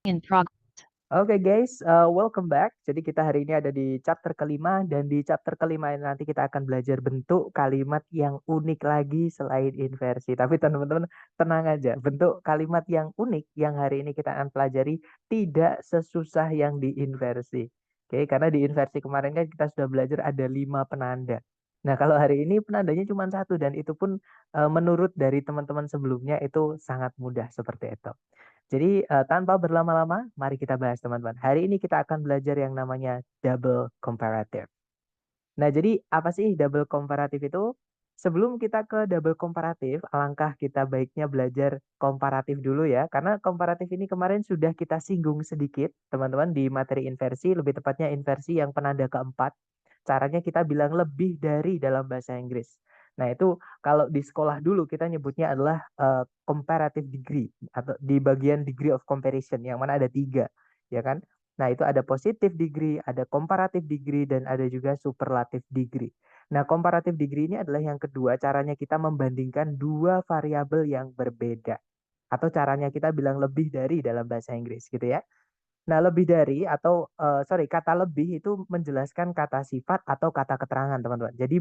In progress. Oke guys, welcome back. Jadi kita hari ini ada di chapter kelima dan di chapter kelima ini nanti kita akan belajar bentuk kalimat yang unik lagi selain inversi. Tapi teman-teman tenang aja, bentuk kalimat yang unik yang hari ini kita akan pelajari tidak sesusah yang di inversi. Oke, karena di inversi kemarin kan kita sudah belajar ada 5 penanda. Nah, kalau hari ini penandanya cuma satu dan itu pun menurut dari teman-teman sebelumnya itu sangat mudah seperti itu. Jadi tanpa berlama-lama, mari kita bahas teman-teman. Hari ini kita akan belajar yang namanya double comparative. Nah, jadi apa sih double comparative itu? Sebelum kita ke double comparative, alangkah kita baiknya belajar komparatif dulu ya. Karena komparatif ini kemarin sudah kita singgung sedikit, teman-teman, di materi inversi, lebih tepatnya inversi yang penanda keempat. Caranya kita bilang lebih dari dalam bahasa Inggris. Nah, itu kalau di sekolah dulu kita nyebutnya adalah comparative degree atau di bagian degree of comparison yang mana ada 3, ya kan? Nah, itu ada positive degree, ada comparative degree, dan ada juga superlative degree. Nah, comparative degree ini adalah yang kedua, caranya kita membandingkan dua variabel yang berbeda. Atau caranya kita bilang lebih dari dalam bahasa Inggris gitu ya. Nah, lebih dari atau kata lebih itu menjelaskan kata sifat atau kata keterangan, teman-teman. Jadi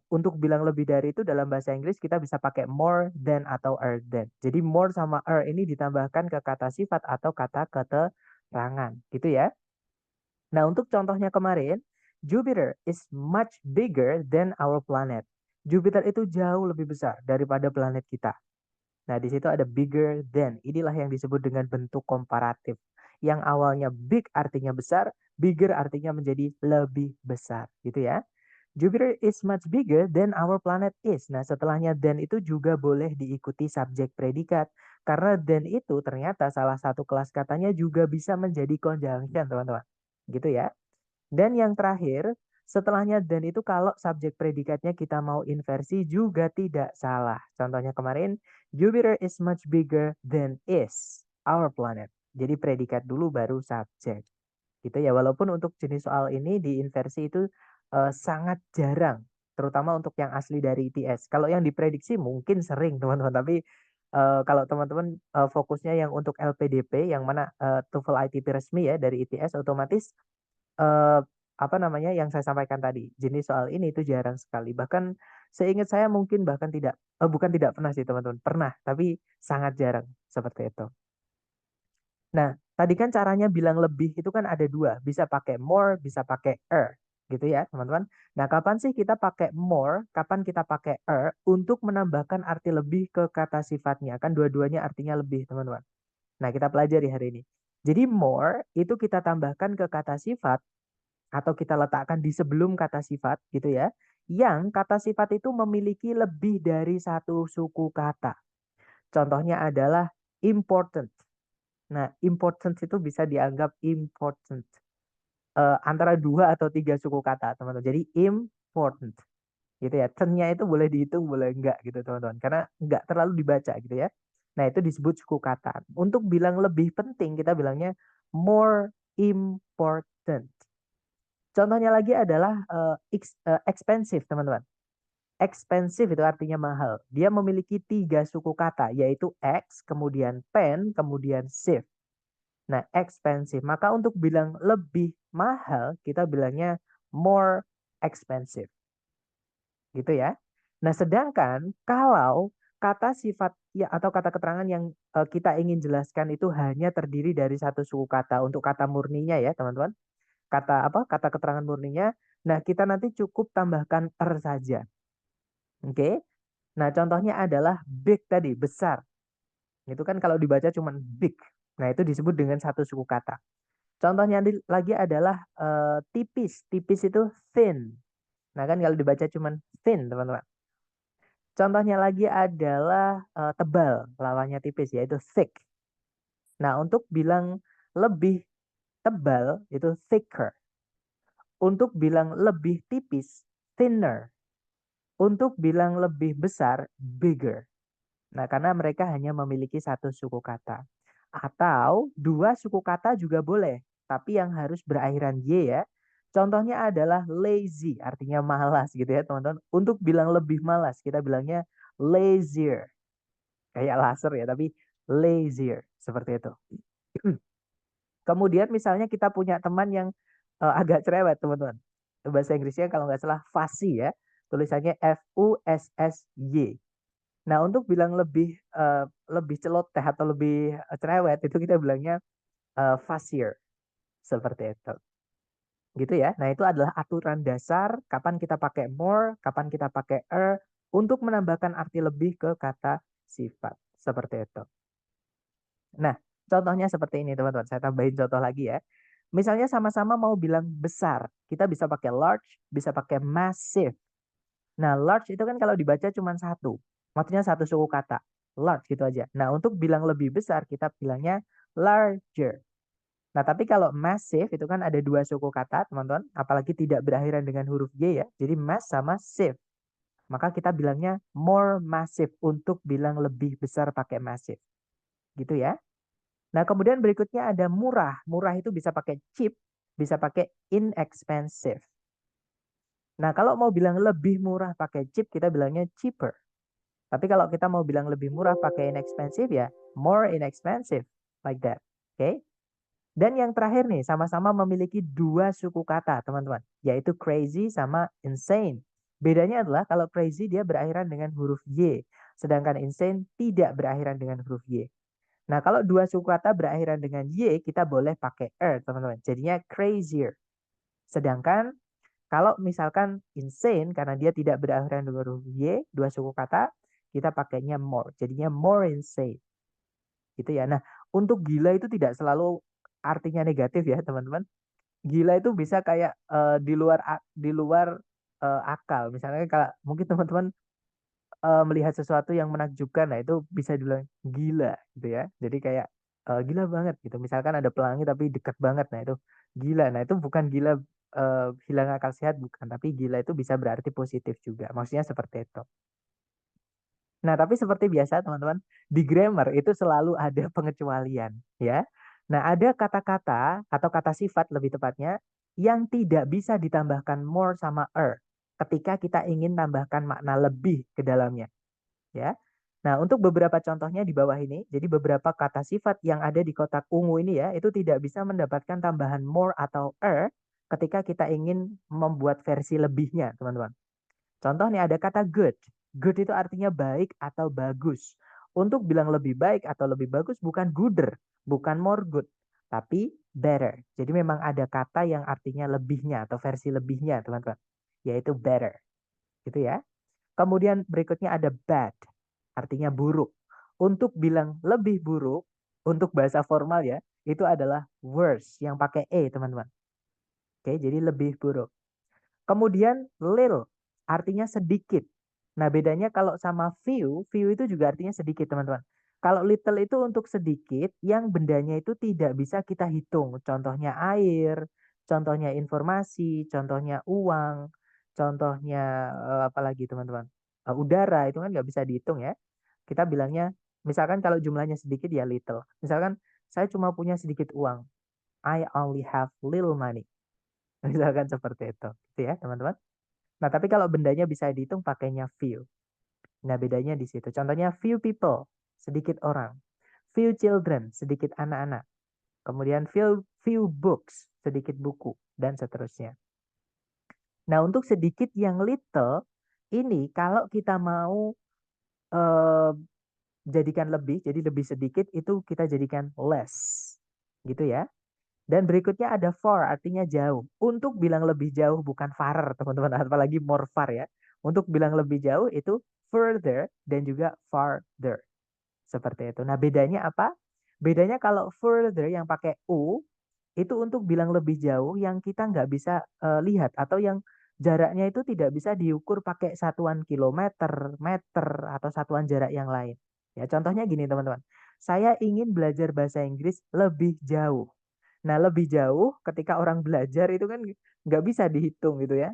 untuk bilang lebih dari itu dalam bahasa Inggris kita bisa pakai more than atau are than. Jadi more sama are ini ditambahkan ke kata sifat atau kata keterangan, gitu ya. Nah, untuk contohnya kemarin, Jupiter is much bigger than our planet. Jupiter itu jauh lebih besar daripada planet kita. Nah, di situ ada bigger than. Inilah yang disebut dengan bentuk komparatif. Yang awalnya big artinya besar, bigger artinya menjadi lebih besar, gitu ya. Jupiter is much bigger than our planet is. Nah, setelahnya than itu juga boleh diikuti subjek predikat. Karena than itu ternyata salah satu kelas katanya juga bisa menjadi conjunction, teman-teman. Gitu ya. Dan yang terakhir, setelahnya dan itu kalau subjek predikatnya kita mau inversi juga tidak salah. Contohnya kemarin, Jupiter is much bigger than is our planet. Jadi predikat dulu baru subjek. Gitu ya, walaupun untuk jenis soal ini di inversi itu sangat jarang. Terutama untuk yang asli dari ITS. Kalau yang diprediksi mungkin sering teman-teman. Tapi kalau teman-teman fokusnya yang untuk LPDP, yang mana TOEFL ITP resmi ya dari ITS otomatis Eee, apa namanya, yang saya sampaikan tadi, jenis soal ini itu jarang sekali. Bahkan seingat saya mungkin bahkan tidak bukan tidak pernah sih teman-teman, pernah, tapi sangat jarang, seperti itu. Nah, tadi kan caranya bilang lebih itu kan ada 2, bisa pakai more, bisa pakai gitu ya, teman-teman. Nah, kapan sih kita pakai more, kapan kita pakai untuk menambahkan arti lebih ke kata sifatnya, kan dua-duanya artinya lebih, teman-teman. Nah, kita pelajari hari ini. Jadi more itu kita tambahkan ke kata sifat atau kita letakkan di sebelum kata sifat gitu ya, yang kata sifat itu memiliki lebih dari satu suku kata. Contohnya adalah important. Nah, important itu bisa dianggap important antara 2 atau 3 suku kata, teman-teman. Jadi important gitu ya. Tennya itu boleh dihitung, boleh enggak gitu, teman-teman. Karena enggak terlalu dibaca gitu ya. Nah, itu disebut suku kata. Untuk bilang lebih penting, kita bilangnya more important. Contohnya lagi adalah expensive, teman-teman. Expensive itu artinya mahal. Dia memiliki 3 suku kata, yaitu X, kemudian pen, kemudian sieve. Nah, expensive. Maka untuk bilang lebih mahal, kita bilangnya more expensive. Gitu ya. Nah, sedangkan kalau kata sifat ya atau kata keterangan yang kita ingin jelaskan itu hanya terdiri dari satu suku kata untuk kata murninya ya, teman-teman. Kata apa? Kata keterangan murninya. Nah, kita nanti cukup tambahkan saja. Oke. Nah, contohnya adalah big tadi, besar. Itu kan kalau dibaca cuma big. Nah, itu disebut dengan satu suku kata. Contohnya lagi adalah tipis. Tipis itu thin. Nah, kan kalau dibaca cuma thin, teman-teman. Contohnya lagi adalah tebal, lawannya tipis yaitu thick. Nah, untuk bilang lebih tebal itu thicker. Untuk bilang lebih tipis, thinner. Untuk bilang lebih besar, bigger. Nah, karena mereka hanya memiliki satu suku kata. Atau 2 suku kata juga boleh, tapi yang harus berakhiran Y ya. Contohnya adalah lazy, artinya malas gitu ya teman-teman. Untuk bilang lebih malas, kita bilangnya lazier. Kayak laser ya, tapi lazier. Seperti itu. Kemudian misalnya kita punya teman yang agak cerewet, teman-teman. Bahasa Inggrisnya kalau nggak salah fussy ya. Tulisannya Fussy. Nah, untuk bilang lebih celoteh atau lebih cerewet itu kita bilangnya fussier seperti itu. Gitu ya. Nah, itu adalah aturan dasar kapan kita pakai more, kapan kita pakai untuk menambahkan arti lebih ke kata sifat. Seperti itu. Nah, contohnya seperti ini, teman-teman. Saya tambahin contoh lagi ya. Misalnya sama-sama mau bilang besar, kita bisa pakai large, bisa pakai massive. Nah, large itu kan kalau dibaca cuma satu. Maksudnya satu suku kata. Large gitu aja. Nah, untuk bilang lebih besar, kita bilangnya larger. Nah, tapi kalau massive itu kan ada dua suku kata, teman-teman. Apalagi tidak berakhiran dengan huruf Y ya. Jadi mass sama sieve. Maka kita bilangnya more massive untuk bilang lebih besar pakai massive. Gitu ya. Nah, kemudian berikutnya ada murah. Murah itu bisa pakai cheap, bisa pakai inexpensive. Nah, kalau mau bilang lebih murah pakai cheap, kita bilangnya cheaper. Tapi kalau kita mau bilang lebih murah pakai inexpensive ya, more inexpensive. Like that. Oke? Okay? Dan yang terakhir nih, sama-sama memiliki dua suku kata, teman-teman. Yaitu crazy sama insane. Bedanya adalah kalau crazy dia berakhiran dengan huruf Y. Sedangkan insane tidak berakhiran dengan huruf Y. Nah, kalau dua suku kata berakhiran dengan Y, kita boleh pakai teman-teman. Jadinya crazier. Sedangkan kalau misalkan insane, karena dia tidak berakhiran dengan huruf Y, dua suku kata, kita pakainya more. Jadinya more insane. Gitu ya. Nah, untuk gila itu tidak selalu artinya negatif ya, teman-teman. Gila itu bisa kayak di luar akal. Misalnya kalau mungkin teman-teman melihat sesuatu yang menakjubkan, nah itu bisa dibilang gila gitu ya. Jadi kayak gila banget gitu. Misalkan ada pelangi tapi dekat banget, nah itu gila. Nah itu bukan gila hilang akal sehat bukan, tapi gila itu bisa berarti positif juga. Maksudnya seperti itu. Nah, tapi seperti biasa teman-teman, di grammar itu selalu ada pengecualian ya. Nah, ada kata-kata atau kata sifat lebih tepatnya yang tidak bisa ditambahkan more sama ketika kita ingin tambahkan makna lebih ke dalamnya ya. Nah, untuk beberapa contohnya di bawah ini, jadi beberapa kata sifat yang ada di kotak ungu ini ya, itu tidak bisa mendapatkan tambahan more atau ketika kita ingin membuat versi lebihnya, teman-teman. Contoh nih ada kata good. Good itu artinya baik atau bagus. Untuk bilang lebih baik atau lebih bagus bukan gooder, bukan more good, tapi better. Jadi memang ada kata yang artinya lebihnya atau versi lebihnya, teman-teman. Yaitu better. Gitu ya. Kemudian berikutnya ada bad, artinya buruk. Untuk bilang lebih buruk, untuk bahasa formal ya, itu adalah worse, yang pakai teman-teman. Oke, jadi lebih buruk. Kemudian little, artinya sedikit. Nah, bedanya kalau sama few itu juga artinya sedikit, teman-teman. Kalau little itu untuk sedikit, yang bendanya itu tidak bisa kita hitung. Contohnya air, contohnya informasi, contohnya uang, contohnya apa lagi, teman-teman? Udara, itu kan nggak bisa dihitung ya. Kita bilangnya, misalkan kalau jumlahnya sedikit ya little. Misalkan saya cuma punya sedikit uang. I only have little money. Misalkan seperti itu. Gitu ya, teman-teman. Nah, tapi kalau bendanya bisa dihitung pakainya few. Nah, bedanya di situ. Contohnya few people, sedikit orang. Few children, sedikit anak-anak. Kemudian few books, sedikit buku, dan seterusnya. Nah, untuk sedikit yang little, ini kalau kita mau eh, jadikan lebih, jadi lebih sedikit, itu kita jadikan less. Gitu ya. Dan berikutnya ada far, artinya jauh. Untuk bilang lebih jauh bukan farer, teman-teman, apalagi more far ya. Untuk bilang lebih jauh itu further dan juga farther. Seperti itu. Nah, bedanya apa? Bedanya kalau further yang pakai U, itu untuk bilang lebih jauh yang kita nggak bisa lihat. Atau yang jaraknya itu tidak bisa diukur pakai satuan kilometer, meter, atau satuan jarak yang lain. Ya, contohnya gini teman-teman. Saya ingin belajar bahasa Inggris lebih jauh. Nah, lebih jauh ketika orang belajar itu kan nggak bisa dihitung gitu ya.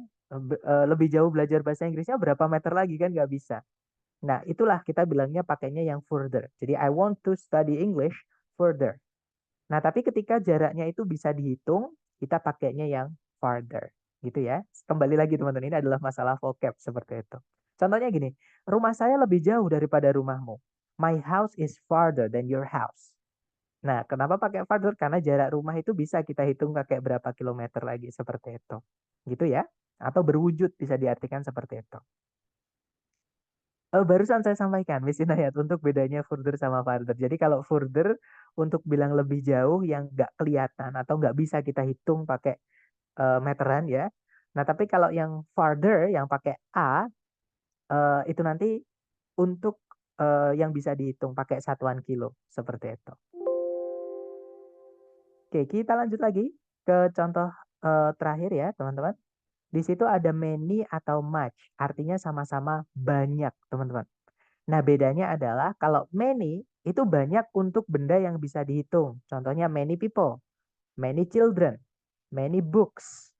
Lebih jauh belajar bahasa Inggrisnya berapa meter lagi kan nggak bisa. Nah, itulah kita bilangnya pakainya yang further. Jadi, I want to study English further. Nah, tapi ketika jaraknya itu bisa dihitung, kita pakainya yang farther. Gitu ya. Kembali lagi teman-teman, ini adalah masalah vocab seperti itu. Contohnya gini, rumah saya lebih jauh daripada rumahmu. My house is farther than your house. Nah, kenapa pakai farther? Karena jarak rumah itu bisa kita hitung pakai berapa kilometer lagi seperti itu. Gitu ya. Atau berwujud bisa diartikan seperti itu. Barusan saya sampaikan, Miss Inayat, untuk bedanya further sama farther. Jadi kalau further untuk bilang lebih jauh yang nggak kelihatan atau nggak bisa kita hitung pakai meteran ya. Nah, tapi kalau yang farther yang pakai A itu nanti untuk yang bisa dihitung pakai satuan kilo seperti itu. Oke, kita lanjut lagi ke contoh terakhir ya, teman-teman. Di situ ada many atau much, artinya sama-sama banyak, teman-teman. Nah, bedanya adalah kalau many itu banyak untuk benda yang bisa dihitung. Contohnya many people, many children, many books,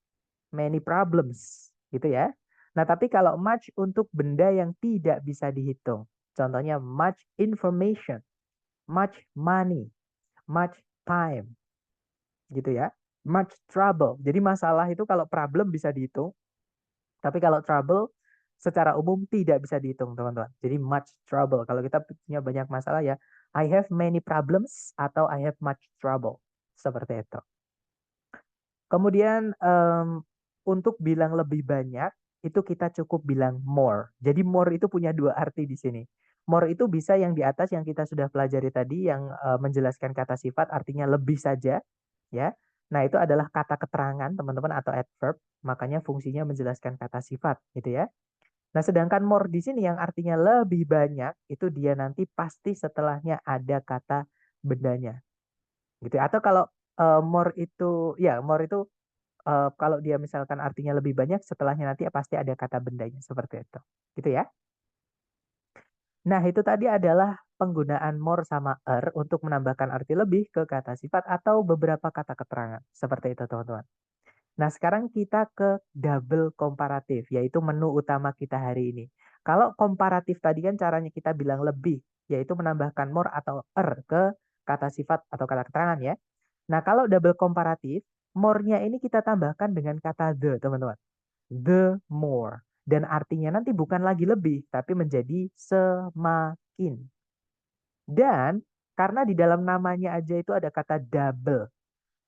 many problems, gitu ya. Nah, tapi kalau much untuk benda yang tidak bisa dihitung. Contohnya much information, much money, much time, gitu ya. Much trouble. Jadi masalah itu kalau problem bisa dihitung, tapi kalau trouble secara umum tidak bisa dihitung, teman-teman. Jadi much trouble. Kalau kita punya banyak masalah ya, I have many problems atau I have much trouble. Seperti itu. Kemudian untuk bilang lebih banyak, itu kita cukup bilang more. Jadi more itu punya dua arti di sini. More itu bisa yang di atas yang kita sudah pelajari tadi, yang menjelaskan kata sifat artinya lebih saja, ya. Nah, itu adalah kata keterangan, teman-teman, atau adverb. Makanya fungsinya menjelaskan kata sifat, gitu ya. Nah, sedangkan more di sini yang artinya lebih banyak, itu dia nanti pasti setelahnya ada kata bendanya. Gitu ya. Atau kalau more itu, ya more itu kalau dia misalkan artinya lebih banyak, setelahnya nanti pasti ada kata bendanya seperti itu. Gitu ya. Nah, itu tadi adalah penggunaan more sama untuk menambahkan arti lebih ke kata sifat atau beberapa kata keterangan. Seperti itu, teman-teman. Nah, sekarang kita ke double komparatif, yaitu menu utama kita hari ini. Kalau komparatif tadi kan caranya kita bilang lebih, yaitu menambahkan more atau ke kata sifat atau kata keterangan ya. Nah, kalau double komparatif, more-nya ini kita tambahkan dengan kata the, teman-teman. The more. Dan artinya nanti bukan lagi lebih, tapi menjadi semakin. Dan karena di dalam namanya aja itu ada kata double.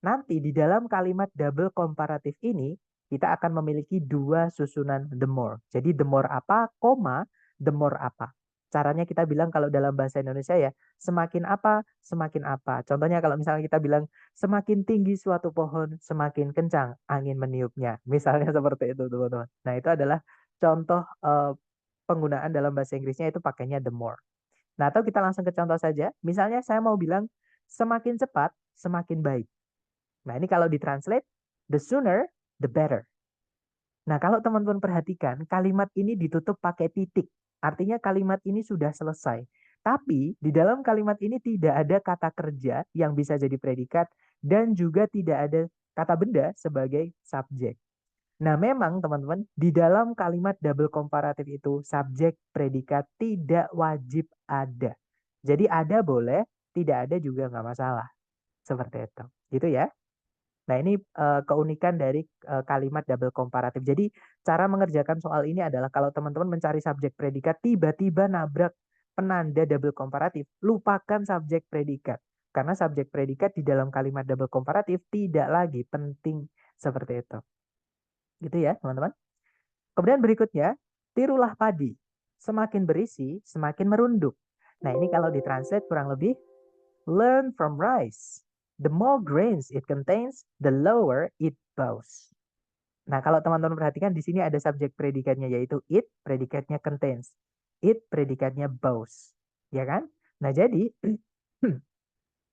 Nanti di dalam kalimat double komparatif ini, kita akan memiliki dua susunan the more. Jadi the more apa, koma, the more apa. Caranya kita bilang kalau dalam bahasa Indonesia ya, semakin apa, semakin apa. Contohnya kalau misalnya kita bilang, semakin tinggi suatu pohon, semakin kencang angin meniupnya. Misalnya seperti itu, teman-teman. Nah, itu adalah contoh penggunaan dalam bahasa Inggrisnya itu pakainya the more. Nah, atau kita langsung ke contoh saja. Misalnya saya mau bilang, semakin cepat, semakin baik. Nah, ini kalau ditranslate, the sooner, the better. Nah, kalau teman-teman perhatikan, kalimat ini ditutup pakai titik. Artinya kalimat ini sudah selesai. Tapi di dalam kalimat ini tidak ada kata kerja yang bisa jadi predikat dan juga tidak ada kata benda sebagai subjek. Nah, memang teman-teman, di dalam kalimat double komparatif itu subjek predikat tidak wajib ada. Jadi ada boleh, tidak ada juga nggak masalah. Seperti itu. Gitu ya. Nah, ini keunikan dari kalimat double komparatif. Jadi, cara mengerjakan soal ini adalah kalau teman-teman mencari subjek predikat, tiba-tiba nabrak penanda double komparatif, lupakan subjek predikat. Karena subjek predikat di dalam kalimat double komparatif tidak lagi penting seperti itu. Gitu ya, teman-teman. Kemudian berikutnya, tirulah padi. Semakin berisi, semakin merunduk. Nah, ini kalau ditranslate kurang lebih, learn from rice. The more grains it contains, the lower it bows. Nah, kalau teman-teman perhatikan di sini ada subjek predikatnya yaitu it, predikatnya contains. It, predikatnya bows. Ya kan? Nah, jadi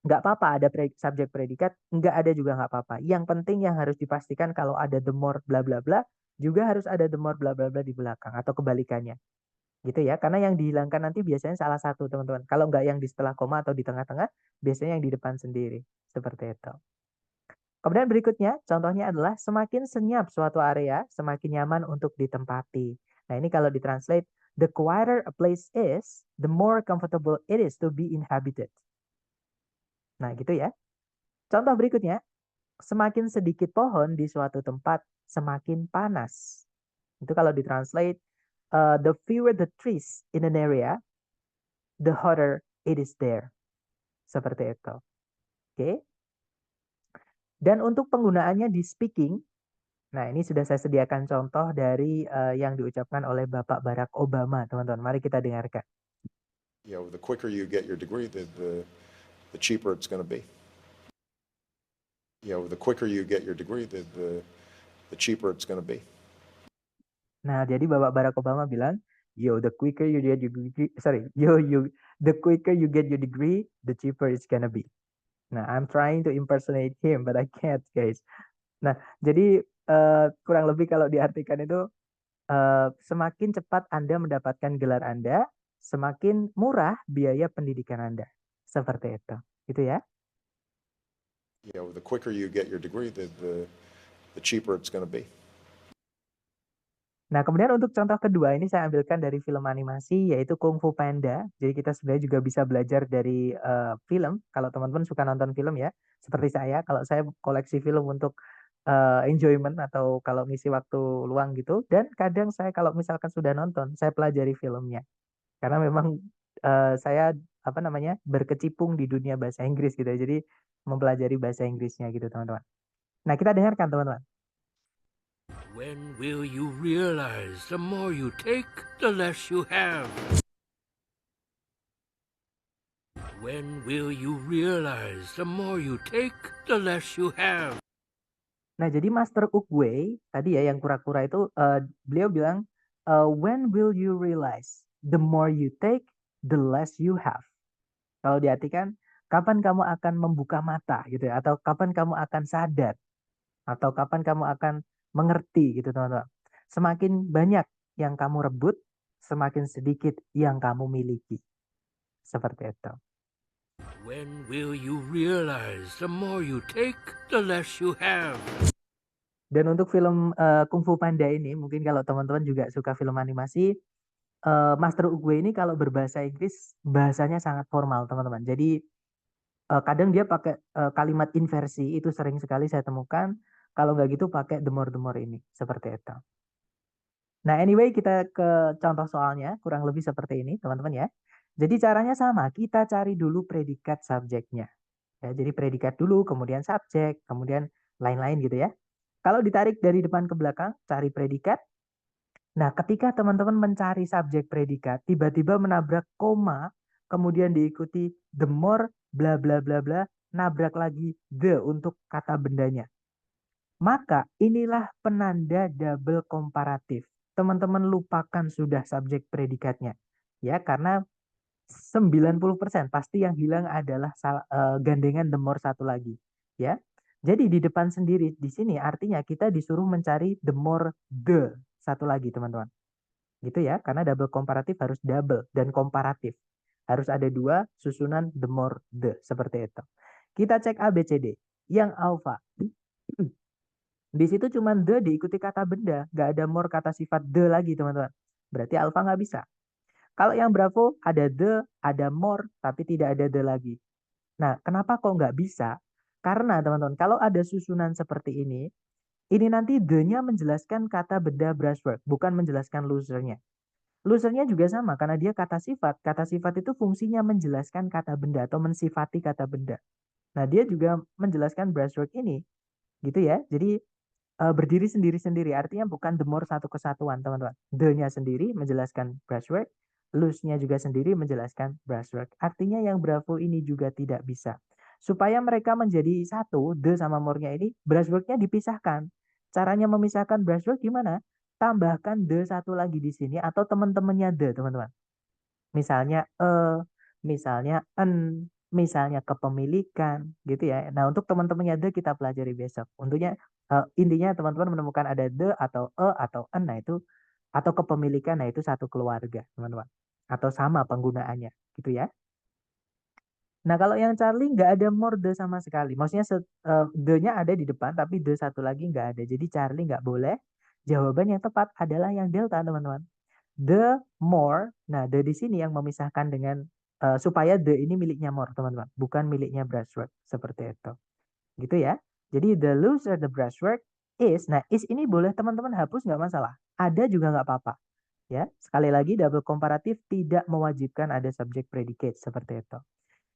nggak apa-apa ada subjek predikat, nggak ada juga nggak apa-apa. Yang penting yang harus dipastikan kalau ada the more bla bla bla, juga harus ada the more bla bla bla di belakang atau kebalikannya. Gitu ya, karena yang dihilangkan nanti biasanya salah satu, teman-teman. Kalau nggak yang di setelah koma atau di tengah-tengah, biasanya yang di depan sendiri. Seperti itu. Kemudian berikutnya, contohnya adalah semakin senyap suatu area, semakin nyaman untuk ditempati. Nah, ini kalau ditranslate, the quieter a place is, the more comfortable it is to be inhabited. Nah, gitu ya. Contoh berikutnya, semakin sedikit pohon di suatu tempat, semakin panas. Itu kalau ditranslate, the fewer the trees in an area, the hotter it is there. Seperti itu. Oke. Dan untuk penggunaannya di speaking, nah ini sudah saya sediakan contoh dari yang diucapkan oleh Bapak Barack Obama, teman-teman. Mari kita dengarkan. The quicker you get your degree, the cheaper it's going to be. The quicker you get your degree, the cheaper it's going to be. Nah, jadi Bapak Barack Obama bilang, the quicker you get your degree, the quicker you get your degree, the cheaper it's gonna be. Nah, I'm trying to impersonate him, but I can't, guys. Nah, jadi kurang lebih kalau diartikan itu semakin cepat Anda mendapatkan gelar Anda, semakin murah biaya pendidikan Anda. Seperti itu. Gitu ya. The quicker you get your degree, the cheaper it's going to be. Nah, kemudian untuk contoh kedua ini saya ambilkan dari film animasi yaitu Kung Fu Panda. Jadi kita sebenarnya juga bisa belajar dari film. Kalau teman-teman suka nonton film ya, seperti saya, kalau saya koleksi film untuk enjoyment atau kalau ngisi waktu luang gitu. Dan kadang saya kalau misalkan sudah nonton, saya pelajari filmnya. Karena memang saya berkecimpung di dunia bahasa Inggris gitu ya. Jadi mempelajari bahasa Inggrisnya gitu teman-teman. Nah, kita dengarkan teman-teman. When will you realize the more you take, the less you have? When will you realize the more you take, the less you have? Nah, jadi Master Oogway tadi ya yang kura-kura itu beliau bilang when will you realize the more you take, the less you have. Kalau diartikan kapan kamu akan membuka mata gitu ya atau kapan kamu akan sadar atau kapan kamu akan mengerti gitu teman-teman. Semakin banyak yang kamu rebut, semakin sedikit yang kamu miliki. Seperti itu. When will you realize the more you take, the less you have? Dan untuk film Kung Fu Panda ini, mungkin kalau teman-teman juga suka film animasi, Master Oogway ini kalau berbahasa Inggris, bahasanya sangat formal teman-teman. Jadi kadang dia pakai kalimat inversi, itu sering sekali saya temukan. Kalau nggak gitu pakai the more ini, seperti itu. Nah, anyway, kita ke contoh soalnya, kurang lebih seperti ini, teman-teman ya. Jadi caranya sama, kita cari dulu predikat subjeknya. Ya, jadi predikat dulu, kemudian subjek, kemudian lain-lain gitu ya. Kalau ditarik dari depan ke belakang, cari predikat. Nah, ketika teman-teman mencari subjek predikat, tiba-tiba menabrak koma, kemudian diikuti the more, bla bla bla bla, nabrak lagi the untuk kata bendanya. Maka inilah penanda double komparatif. Teman-teman lupakan sudah subjek predikatnya. Ya, karena 90% pasti yang hilang adalah gandengan the more satu lagi. Ya. Jadi di depan sendiri di sini artinya kita disuruh mencari the more the satu lagi, teman-teman. Gitu ya, karena double komparatif harus double dan komparatif. Harus ada dua susunan the more the seperti itu. Kita cek A B C D. Yang alpha di situ cuma the diikuti kata benda, nggak ada more kata sifat the lagi teman-teman. Berarti alpha nggak bisa. Kalau yang bravo ada the, ada more, tapi tidak ada the lagi. Nah, kenapa kok nggak bisa? Karena teman-teman, kalau ada susunan seperti ini nanti the-nya menjelaskan kata benda brushwork, bukan menjelaskan loser-nya. Loser-nya juga sama, karena dia kata sifat. Kata sifat itu fungsinya menjelaskan kata benda atau mensifati kata benda. Nah, dia juga menjelaskan brushwork ini. Gitu ya. Jadi berdiri sendiri-sendiri. Artinya bukan the more satu kesatuan, teman-teman. The-nya sendiri menjelaskan brushwork, loose-nya juga sendiri menjelaskan brushwork. Artinya yang bravo ini juga tidak bisa. Supaya mereka menjadi satu, the sama more-nya ini, brushwork-nya dipisahkan. Caranya memisahkan brushwork gimana? Tambahkan the satu lagi di sini atau teman-temannya the, teman-teman. Misalnya misalnya misalnya kepemilikan gitu ya. Nah, untuk teman-temannya the kita pelajari besok. Untuknya intinya teman-teman menemukan ada the atau atau an, nah itu atau kepemilikan, nah itu satu keluarga, teman-teman. Atau sama penggunaannya, gitu ya. Nah, kalau yang Charlie nggak ada more the sama sekali. Maksudnya the-nya ada di depan, tapi the satu lagi nggak ada. Jadi Charlie nggak boleh. Jawaban yang tepat adalah yang delta, teman-teman. The more, nah the di sini yang memisahkan dengan supaya the ini miliknya more, teman-teman. Bukan miliknya brushwork. Seperti itu. Gitu ya. Jadi the loser the brushwork is, nah is ini boleh teman-teman hapus nggak masalah. Ada juga nggak apa-apa. Ya, sekali lagi double komparatif tidak mewajibkan ada subjek predicate seperti itu.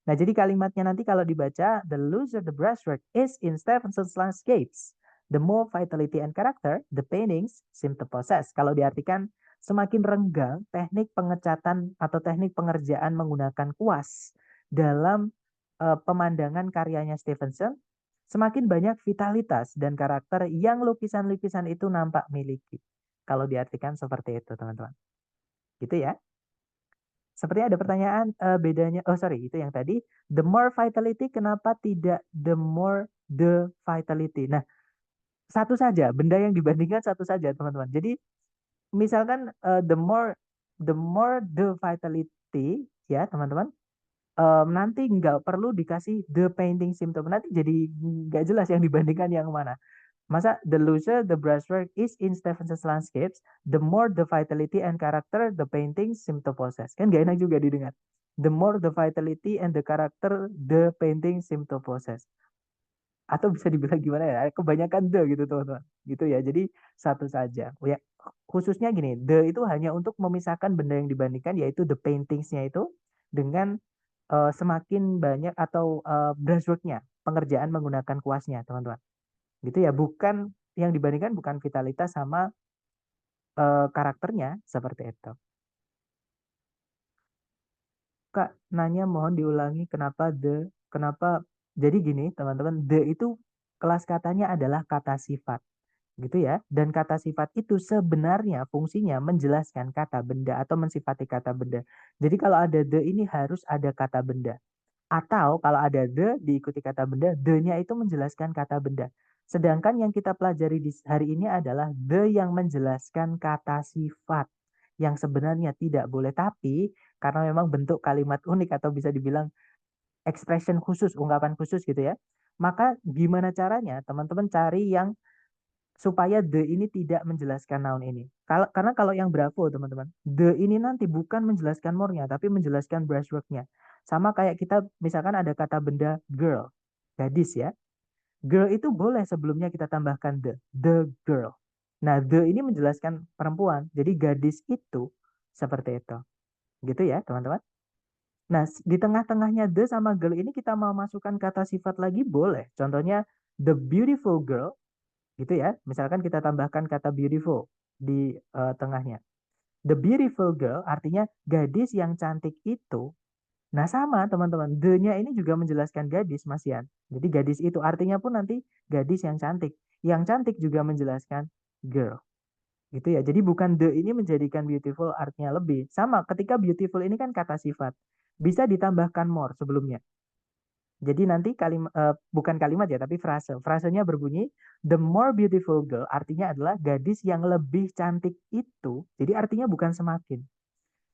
Nah, jadi kalimatnya nanti kalau dibaca, the looser the brushwork is in Stevenson's landscapes, the more vitality and character the paintings seem to possess. Kalau diartikan, semakin renggang teknik pengecatan atau teknik pengerjaan menggunakan kuas dalam pemandangan karyanya Stevenson, semakin banyak vitalitas dan karakter yang lukisan-lukisan itu nampak miliki. Kalau diartikan seperti itu, teman-teman. Gitu ya. Sepertinya ada pertanyaan bedanya. Oh sorry, itu yang tadi. The more vitality, kenapa tidak the more the vitality? Nah, satu saja, benda yang dibandingkan satu saja, teman-teman. Jadi misalkan the more the vitality, ya teman-teman. Nanti nggak perlu dikasih the painting symptom. Nanti jadi nggak jelas yang dibandingkan yang mana. Masa the looser the brushwork is in Stevenson's landscapes, the more the vitality and character the painting seem to possess. Kan gak enak juga didengar. The more the vitality and the character the painting seem to possess. Atau bisa dibilang gimana ya? Kebanyakan the gitu teman-teman. Gitu ya. Jadi satu saja. Ya, khususnya gini, the itu hanya untuk memisahkan benda yang dibandingkan yaitu the paintingsnya itu dengan semakin banyak atau brushworknya, pengerjaan menggunakan kuasnya teman-teman. Gitu ya, bukan yang dibandingkan bukan vitalitas sama karakternya seperti itu. Kak nanya mohon diulangi kenapa jadi gini teman-teman, the itu kelas katanya adalah kata sifat gitu ya, dan kata sifat itu sebenarnya fungsinya menjelaskan kata benda atau mensifati kata benda. Jadi kalau ada the ini harus ada kata benda. Atau kalau ada the diikuti kata benda, the-nya itu menjelaskan kata benda. Sedangkan yang kita pelajari di hari ini adalah the yang menjelaskan kata sifat. Yang sebenarnya tidak boleh. Tapi karena memang bentuk kalimat unik atau bisa dibilang expression khusus, ungkapan khusus gitu ya. Maka gimana caranya teman-teman cari yang supaya the ini tidak menjelaskan noun ini. Karena kalau yang bravo teman-teman, the ini nanti bukan menjelaskan more-nya, tapi menjelaskan brushwork-nya. Sama kayak kita misalkan ada kata benda girl, gadis ya. Girl itu boleh sebelumnya kita tambahkan the girl. Nah, the ini menjelaskan perempuan, jadi gadis itu seperti itu. Gitu ya teman-teman. Nah, di tengah-tengahnya the sama girl ini kita mau masukkan kata sifat lagi boleh. Contohnya the beautiful girl gitu ya. Misalkan kita tambahkan kata beautiful di tengahnya. The beautiful girl artinya gadis yang cantik itu. Nah sama teman-teman, the-nya ini juga menjelaskan gadis Mas Yan. Jadi gadis itu artinya pun nanti gadis yang cantik. Yang cantik juga menjelaskan girl. Gitu ya. Jadi bukan the ini menjadikan beautiful artinya lebih. Sama ketika beautiful ini kan kata sifat. Bisa ditambahkan more sebelumnya. Jadi nanti bukan kalimat ya, tapi frase. Frasenya berbunyi, the more beautiful girl artinya adalah gadis yang lebih cantik itu. Jadi artinya bukan semakin.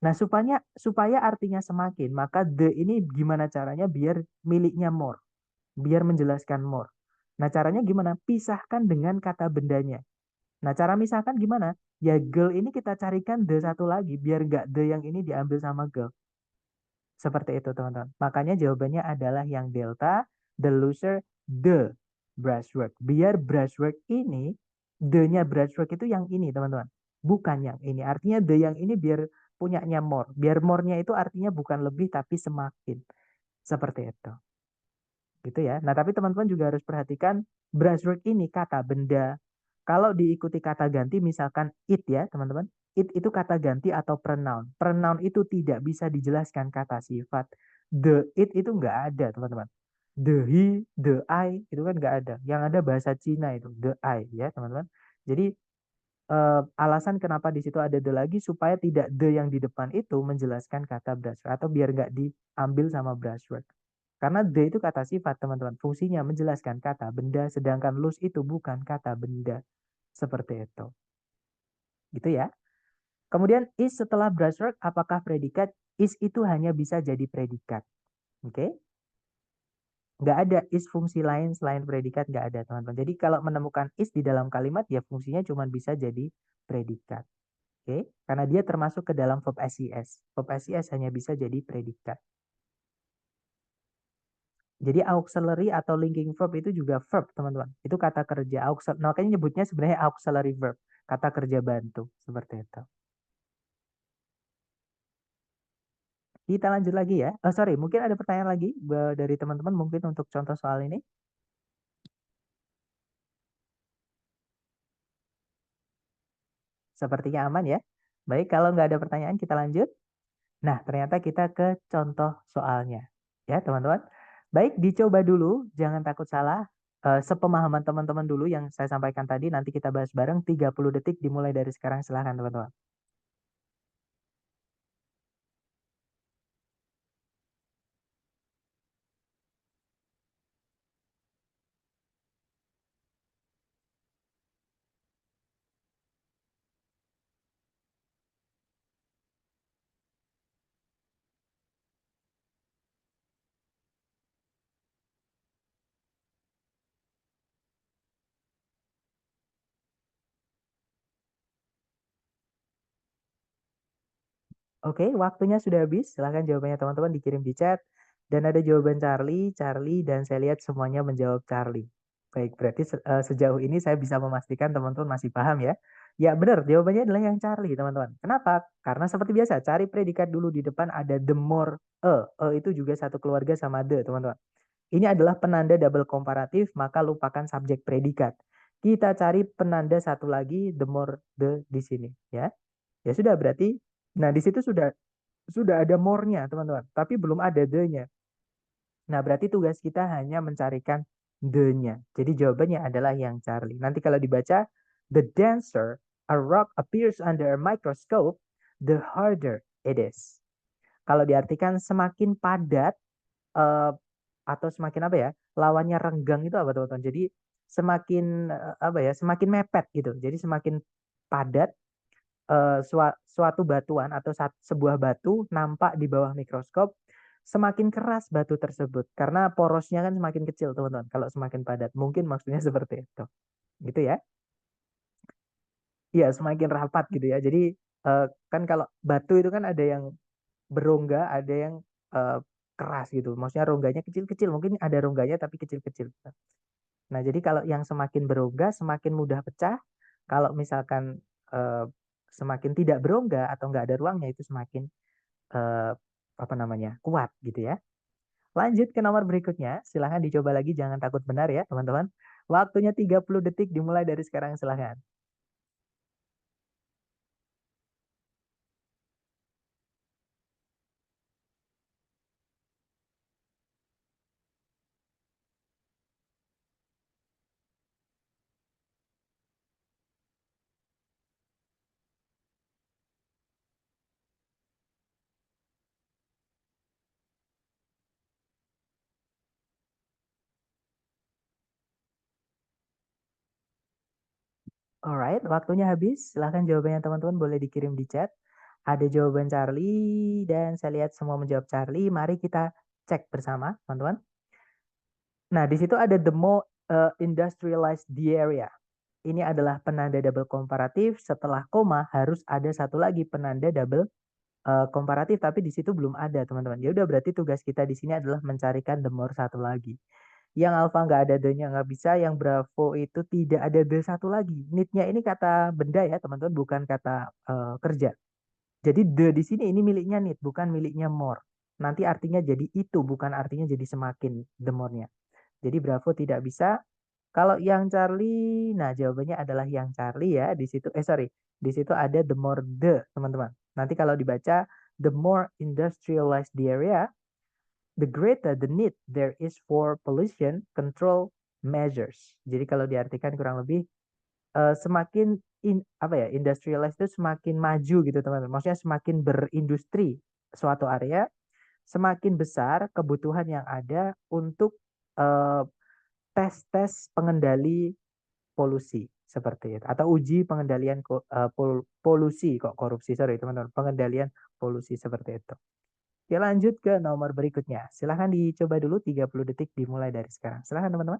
Nah, supaya artinya semakin, maka the ini gimana caranya biar miliknya more. Biar menjelaskan more. Nah, caranya gimana? Pisahkan dengan kata bendanya. Nah, cara misahkan gimana? Ya girl ini kita carikan the satu lagi, biar nggak the yang ini diambil sama girl. Seperti itu teman-teman. Makanya jawabannya adalah yang delta, the looser, the brushwork. Biar brushwork ini, the-nya brushwork itu yang ini teman-teman. Bukan yang ini. Artinya the yang ini biar punyanya more. Biar more-nya itu artinya bukan lebih tapi semakin. Seperti itu. Gitu ya. Nah tapi teman-teman juga harus perhatikan brushwork ini kata benda. Kalau diikuti kata ganti misalkan it ya teman-teman. It itu kata ganti atau pronoun. Pronoun itu tidak bisa dijelaskan kata sifat. The it itu nggak ada teman-teman. The he, the I itu kan nggak ada. Yang ada bahasa Cina itu the I ya teman-teman. Jadi alasan kenapa di situ ada the lagi supaya tidak the yang di depan itu menjelaskan kata brushwork atau biar nggak diambil sama brushwork. Karena the itu kata sifat teman-teman. Fungsinya menjelaskan kata benda sedangkan loose itu bukan kata benda. Seperti itu. Gitu ya. Kemudian is setelah brushwork apakah predikat? Is itu hanya bisa jadi predikat. Oke. Nggak ada is fungsi lain selain predikat, nggak ada teman-teman. Jadi kalau menemukan is di dalam kalimat ya fungsinya cuma bisa jadi predikat. Oke. Karena dia termasuk ke dalam verb SES. Verb SES hanya bisa jadi predikat. Jadi auxiliary atau linking verb itu juga verb teman-teman. Itu kata kerja. Makanya nyebutnya sebenarnya auxiliary verb. Kata kerja bantu. Seperti itu. Kita lanjut lagi ya. Oh, sorry, mungkin ada pertanyaan lagi dari teman-teman mungkin untuk contoh soal ini. Sepertinya aman ya. Baik, kalau nggak ada pertanyaan kita lanjut. Nah, ternyata kita ke contoh soalnya. Ya, teman-teman. Baik, dicoba dulu, jangan takut salah. Sepemahaman teman-teman dulu yang saya sampaikan tadi, nanti kita bahas bareng 30 detik dimulai dari sekarang. Silahkan teman-teman. Oke, waktunya sudah habis. Silahkan jawabannya teman-teman dikirim di chat. Dan ada jawaban Charlie, Charlie, dan saya lihat semuanya menjawab Charlie. Baik, berarti sejauh ini saya bisa memastikan teman-teman masih paham ya. Ya benar, jawabannya adalah yang Charlie teman-teman. Kenapa? Karena seperti biasa, cari predikat dulu di depan ada the more a. A itu juga satu keluarga sama the teman-teman. Ini adalah penanda double komparatif, maka lupakan subjek predikat. Kita cari penanda satu lagi, the more the di sini ya. Ya sudah berarti, nah di situ sudah ada more-nya teman-teman, tapi belum ada the-nya. Nah berarti tugas kita hanya mencarikan the-nya. Jadi jawabannya adalah yang Charlie. Nanti kalau dibaca, the denser a rock appears under a microscope, the harder it is. Kalau diartikan semakin padat eh, atau semakin apa ya, lawannya renggang itu apa teman-teman? Jadi semakin apa ya, semakin mepet gitu. Jadi semakin padat suatu batuan atau sebuah batu nampak di bawah mikroskop, semakin keras batu tersebut karena porosnya kan semakin kecil teman-teman. Kalau semakin padat, mungkin maksudnya seperti itu, gitu ya. Iya, semakin rapat gitu ya. Jadi kan kalau batu itu kan ada yang berongga, ada yang eh, keras gitu. Maksudnya rongganya kecil-kecil, mungkin ada rongganya tapi kecil-kecil. Nah, jadi kalau yang semakin berongga semakin mudah pecah. Kalau misalkan eh, semakin tidak berongga atau nggak ada ruangnya itu semakin eh, apa namanya kuat gitu ya. Lanjut ke nomor berikutnya. Silahkan dicoba lagi, jangan takut benar ya teman-teman. Waktunya 30 detik dimulai dari sekarang, silahkan. Alright, waktunya habis. Silahkan jawabannya teman-teman boleh dikirim di chat. Ada jawaban Charlie dan saya lihat semua menjawab Charlie. Mari kita cek bersama, teman-teman. Nah, di situ ada the more industrialized the area. Ini adalah penanda double komparatif. Setelah koma harus ada satu lagi penanda double komparatif, tapi di situ belum ada, teman-teman. Ya udah berarti tugas kita di sini adalah mencarikan the more satu lagi. Yang alpha nggak ada the-nya nggak bisa, yang bravo itu tidak ada the satu lagi. Need-nya ini kata benda ya, teman-teman, bukan kata kerja. Jadi the di sini ini miliknya need, bukan miliknya more. Nanti artinya jadi itu, bukan artinya jadi semakin the more-nya. Jadi Bravo tidak bisa. Kalau yang Charlie, nah jawabannya adalah yang Charlie ya. Di situ, sorry, di situ ada the more the, teman-teman. Nanti kalau dibaca, the more industrialized the area, the greater the need there is for pollution control measures. Jadi kalau diartikan kurang lebih semakin apa ya, industrialized itu semakin maju gitu teman-teman. Maksudnya semakin berindustri suatu area, semakin besar kebutuhan yang ada untuk eh, tes-tes pengendali polusi seperti itu atau uji pengendalian polusi kok korupsi, sorry teman-teman, pengendalian polusi seperti itu. Oke, lanjut ke nomor berikutnya. Silahkan dicoba dulu 30 detik dimulai dari sekarang. Silahkan teman-teman.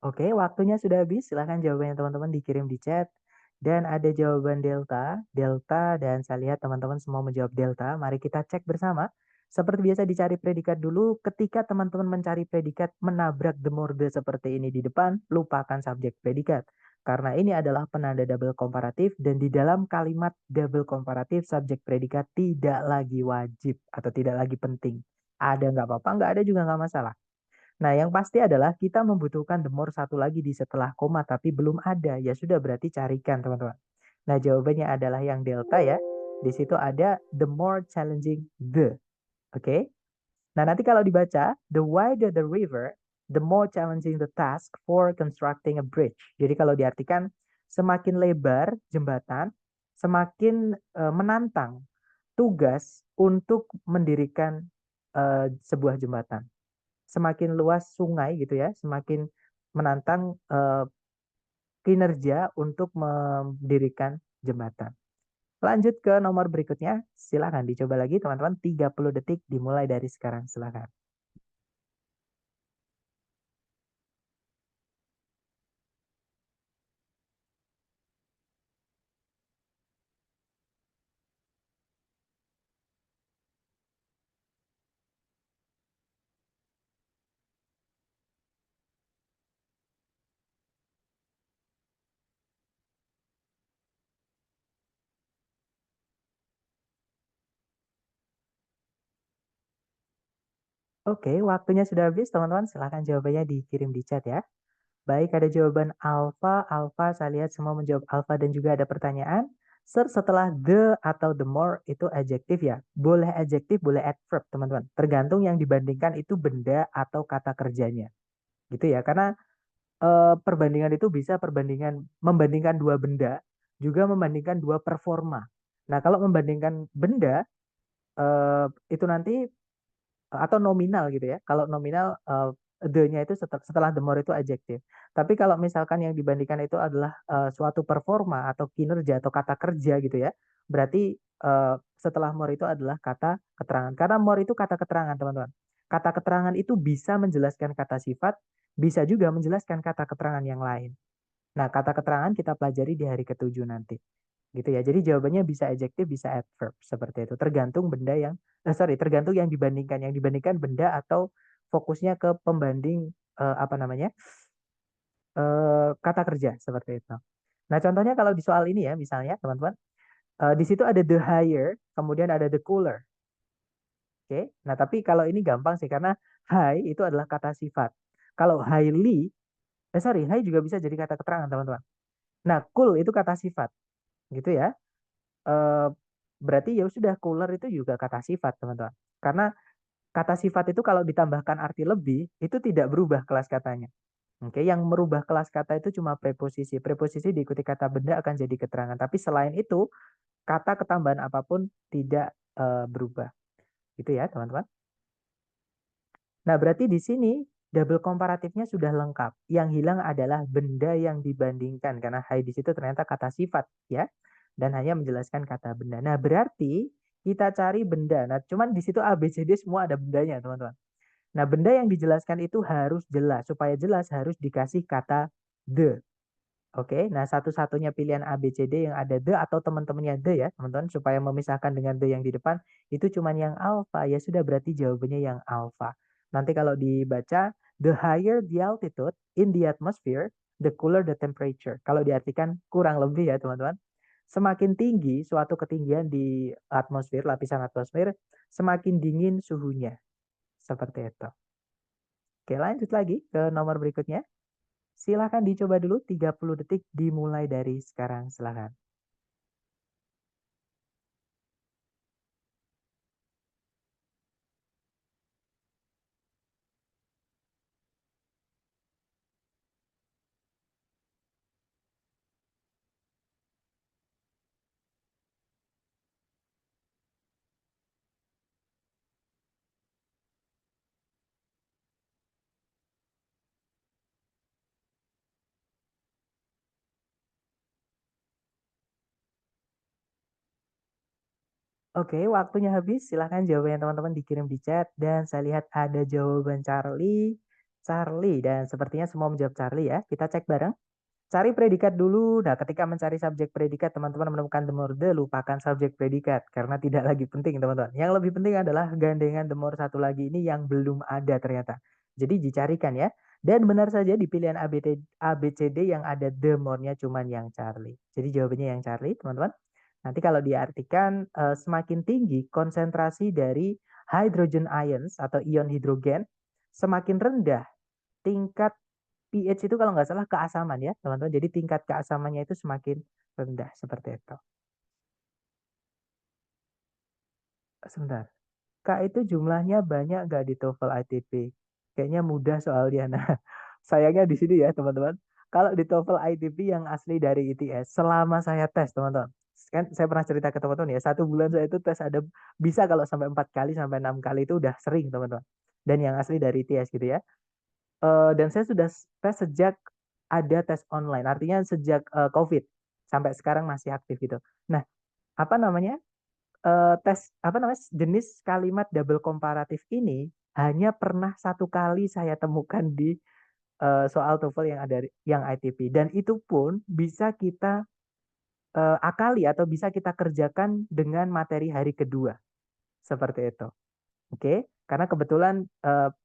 Oke, waktunya sudah habis. Silahkan jawabannya teman-teman dikirim di chat. Dan ada jawaban delta, delta, dan saya lihat teman-teman semua menjawab delta. Mari kita cek bersama. Seperti biasa dicari predikat dulu. Ketika teman-teman mencari predikat menabrak the more the seperti ini di depan, lupakan subjek predikat. Karena ini adalah penanda double komparatif dan di dalam kalimat double komparatif subjek predikat tidak lagi wajib atau tidak lagi penting. Ada nggak apa-apa, nggak ada juga nggak masalah. Nah, yang pasti adalah kita membutuhkan the more satu lagi di setelah koma, tapi belum ada. Ya sudah, berarti carikan, teman-teman. Nah, jawabannya adalah yang delta ya. Di situ ada the more challenging the. Oke? Nah, nanti kalau dibaca, the wider the river, the more challenging the task for constructing a bridge. Jadi kalau diartikan, semakin lebar jembatan, semakin menantang tugas untuk mendirikan sebuah jembatan. Semakin luas sungai gitu ya, semakin menantang kinerja untuk mendirikan jembatan. Lanjut ke nomor berikutnya, silakan dicoba lagi teman-teman, 30 detik dimulai dari sekarang, silakan. Oke, waktunya sudah habis teman-teman, silakan jawabannya dikirim di chat ya. Baik, ada jawaban alpha, alpha, saya lihat semua menjawab alpha dan juga ada pertanyaan. Sir, setelah the atau the more itu adjektif ya. Boleh adjektif, boleh adverb, teman-teman. Tergantung yang dibandingkan itu benda atau kata kerjanya. Gitu ya, karena perbandingan itu bisa perbandingan membandingkan dua benda, juga membandingkan dua performa. Nah, kalau membandingkan benda, itu nanti atau nominal gitu ya. Kalau nominal the-nya itu setelah the more itu adjektif. Tapi kalau misalkan yang dibandingkan itu adalah suatu performa atau kinerja atau kata kerja gitu ya, berarti setelah more itu adalah kata keterangan. Karena more itu kata keterangan, teman-teman. Kata keterangan itu bisa menjelaskan kata sifat, bisa juga menjelaskan kata keterangan yang lain. Nah, kata keterangan kita pelajari di hari ketujuh nanti gitu ya. Jadi jawabannya bisa adjektif, bisa adverb seperti itu. Tergantung benda yang tergantung yang dibandingkan. Yang dibandingkan benda atau fokusnya ke pembanding apa namanya? Kata kerja seperti itu. Nah, contohnya kalau di soal ini ya, misalnya teman-teman, di situ ada the higher, kemudian ada the cooler. Oke. Nah, tapi kalau ini gampang sih karena high itu adalah kata sifat. Kalau highly, high juga bisa jadi kata keterangan, teman-teman. Nah, cool itu kata sifat, gitu ya. eh, Berarti ya sudah cooler itu juga kata sifat teman-teman. Karena kata sifat itu kalau ditambahkan arti lebih itu tidak berubah kelas katanya. Oke, yang merubah kelas kata itu cuma preposisi. Preposisi diikuti kata benda akan jadi keterangan. Tapi selain itu kata ketambahan apapun tidak berubah. Gitu ya teman-teman. Nah berarti di sini double komparatifnya sudah lengkap. Yang hilang adalah benda yang dibandingkan karena high di situ ternyata kata sifat ya dan hanya menjelaskan kata benda. Nah berarti kita cari benda. Nah cuman di situ A B C D semua ada bendanya teman-teman. Nah benda yang dijelaskan itu harus jelas. Supaya jelas harus dikasih kata the. Oke, nah satu-satunya pilihan A, B, C, D yang ada the atau teman-temannya the ya, teman-teman, supaya memisahkan dengan the yang di depan, itu cuman yang alpha. Ya sudah, berarti jawabannya yang alpha. Nanti kalau dibaca, the higher the altitude in the atmosphere, the cooler the temperature. Kalau diartikan kurang lebih ya, teman-teman. Semakin tinggi suatu ketinggian di atmosfer, lapisan atmosfer, semakin dingin suhunya. Seperti itu. Oke, lanjut lagi ke nomor berikutnya. Silakan dicoba dulu 30 detik dimulai dari sekarang. Silakan. Oke, waktunya habis. Silakan jawabannya teman-teman dikirim di chat. Dan saya lihat ada jawaban Charlie. Charlie, dan sepertinya semua menjawab Charlie ya. Kita cek bareng. Cari predikat dulu. Nah, ketika mencari subjek predikat, teman-teman menemukan the more the, lupakan subjek predikat karena tidak lagi penting, teman-teman. Yang lebih penting adalah gandengan the more satu lagi ini yang belum ada ternyata. Jadi dicarikan ya. Dan benar saja di pilihan ABCD yang ada the more-nya cuman yang Charlie. Jadi jawabannya yang Charlie, teman-teman. Nanti kalau diartikan semakin tinggi konsentrasi dari hydrogen ions atau ion hidrogen, semakin rendah tingkat pH itu kalau nggak salah keasaman ya, teman-teman. Jadi tingkat keasamannya itu semakin rendah seperti itu. Sebentar. Kak itu jumlahnya banyak nggak di TOEFL ITP? Kayaknya mudah soalnya. Nah, sayangnya di sini ya, teman-teman. Kalau di TOEFL ITP yang asli dari ITS, selama saya tes, teman-teman. Kan saya pernah cerita ke teman-teman ya, 1 bulan saya itu tes ada bisa kalau sampai 4 kali sampai 6 kali itu udah sering, teman-teman. Dan yang asli dari ITS gitu ya. Dan saya sudah tes sejak ada tes online, artinya sejak COVID sampai sekarang masih aktif gitu. Nah, apa namanya? Tes apa namanya? Jenis kalimat double komparatif ini hanya pernah 1 kali saya temukan di soal TOEFL yang ada yang ITP, dan itu pun bisa kita akali atau bisa kita kerjakan dengan materi hari kedua seperti itu. Oke, karena kebetulan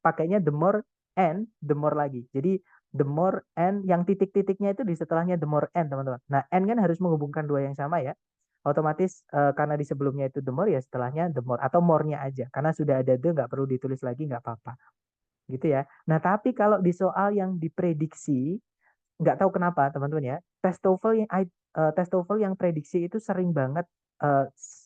pakainya the more and the more lagi. Jadi the more and yang titik-titiknya itu di setelahnya the more and, teman-teman. Nah, and kan harus menghubungkan dua yang sama ya. Otomatis karena di sebelumnya itu the more ya setelahnya the more atau more-nya aja. Karena sudah ada the nggak perlu ditulis lagi nggak apa-apa. Gitu ya. Nah, tapi kalau di soal yang diprediksi nggak tahu kenapa teman-teman ya, tes TOEFL yang prediksi itu sering banget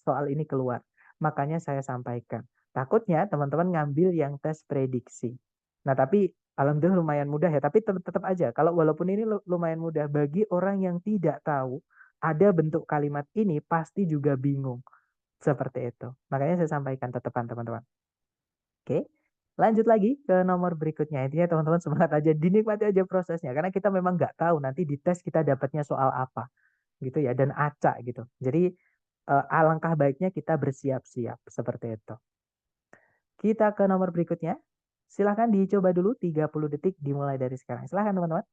soal ini keluar. Makanya saya sampaikan. Takutnya teman-teman ngambil yang tes prediksi. Nah, tapi alhamdulillah lumayan mudah ya, tapi tetap aja kalau walaupun ini lumayan mudah bagi orang yang tidak tahu ada bentuk kalimat ini pasti juga bingung. Seperti itu. Makanya saya sampaikan tetepan teman-teman. Oke. Lanjut lagi ke nomor berikutnya. Intinya teman-teman semangat aja, dinikmati aja prosesnya. Karena kita memang nggak tahu nanti di tes kita dapatnya soal apa. Gitu ya, dan acak gitu. Jadi alangkah baiknya kita bersiap-siap. Seperti itu. Kita ke nomor berikutnya. Silahkan dicoba dulu 30 detik dimulai dari sekarang. Silahkan teman-teman.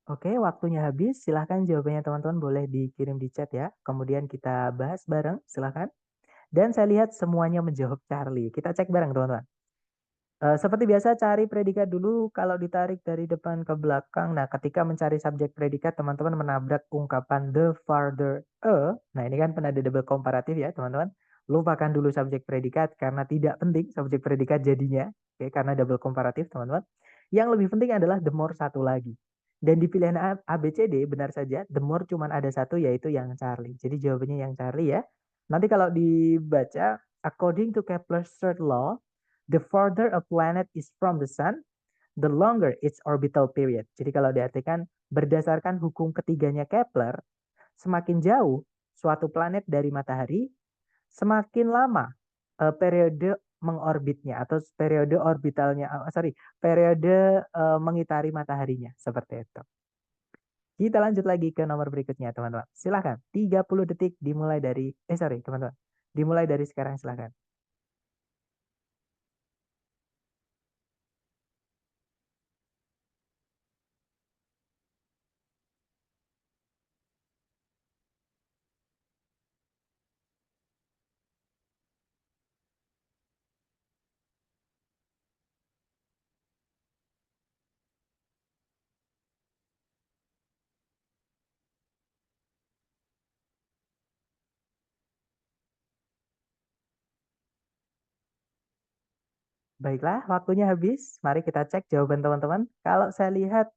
Oke, waktunya habis. Silahkan jawabannya teman-teman boleh dikirim di chat ya. Kemudian kita bahas bareng. Silahkan. Dan saya lihat semuanya menjawab Charlie. Kita cek bareng teman-teman. Seperti biasa cari predikat dulu kalau ditarik dari depan ke belakang. Nah, ketika mencari subjek predikat, teman-teman menabrak ungkapan the farther a. Nah, ini kan penada double komparatif ya, teman-teman. Lupakan dulu subjek predikat karena tidak penting subjek predikat jadinya. Oke, karena double komparatif, teman-teman. Yang lebih penting adalah the more satu lagi. Dan di pilihan A, B, C, D, benar saja, the more cuman ada satu, yaitu yang Charlie. Jadi jawabannya yang Charlie ya. Nanti kalau dibaca, according to Kepler's third law, the farther a planet is from the sun, the longer its orbital period. Jadi kalau diartikan berdasarkan hukum ketiganya Kepler, semakin jauh suatu planet dari matahari, semakin lama periode mengorbitnya atau periode orbitalnya, periode mengitari mataharinya seperti itu. Kita lanjut lagi ke nomor berikutnya, teman-teman. Silahkan, 30 detik dimulai dari, teman-teman. Dimulai dari sekarang, silahkan. Baiklah, waktunya habis. Mari kita cek jawaban teman-teman. Kalau saya lihat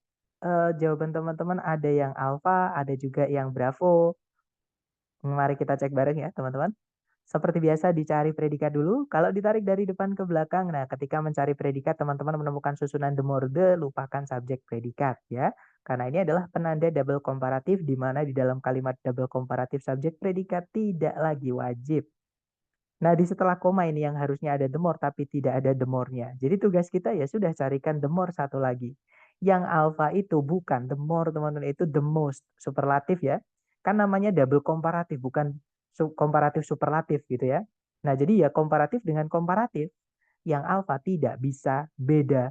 jawaban teman-teman ada yang alfa, ada juga yang bravo. Mari kita cek bareng ya, teman-teman. Seperti biasa dicari predikat dulu. Kalau ditarik dari depan ke belakang, nah ketika mencari predikat teman-teman menemukan susunan the more the, lupakan subjek predikat ya. Karena ini adalah penanda double komparatif di mana di dalam kalimat double komparatif subjek predikat tidak lagi wajib. Nah, di setelah koma ini yang harusnya ada the more tapi tidak ada the more-nya. Jadi tugas kita ya sudah carikan the more satu lagi. Yang alpha itu bukan the more, teman-teman, itu the most, superlatif ya. Kan namanya double komparatif, bukan komparatif superlatif gitu ya. Nah, jadi ya komparatif dengan komparatif. Yang alpha tidak bisa beda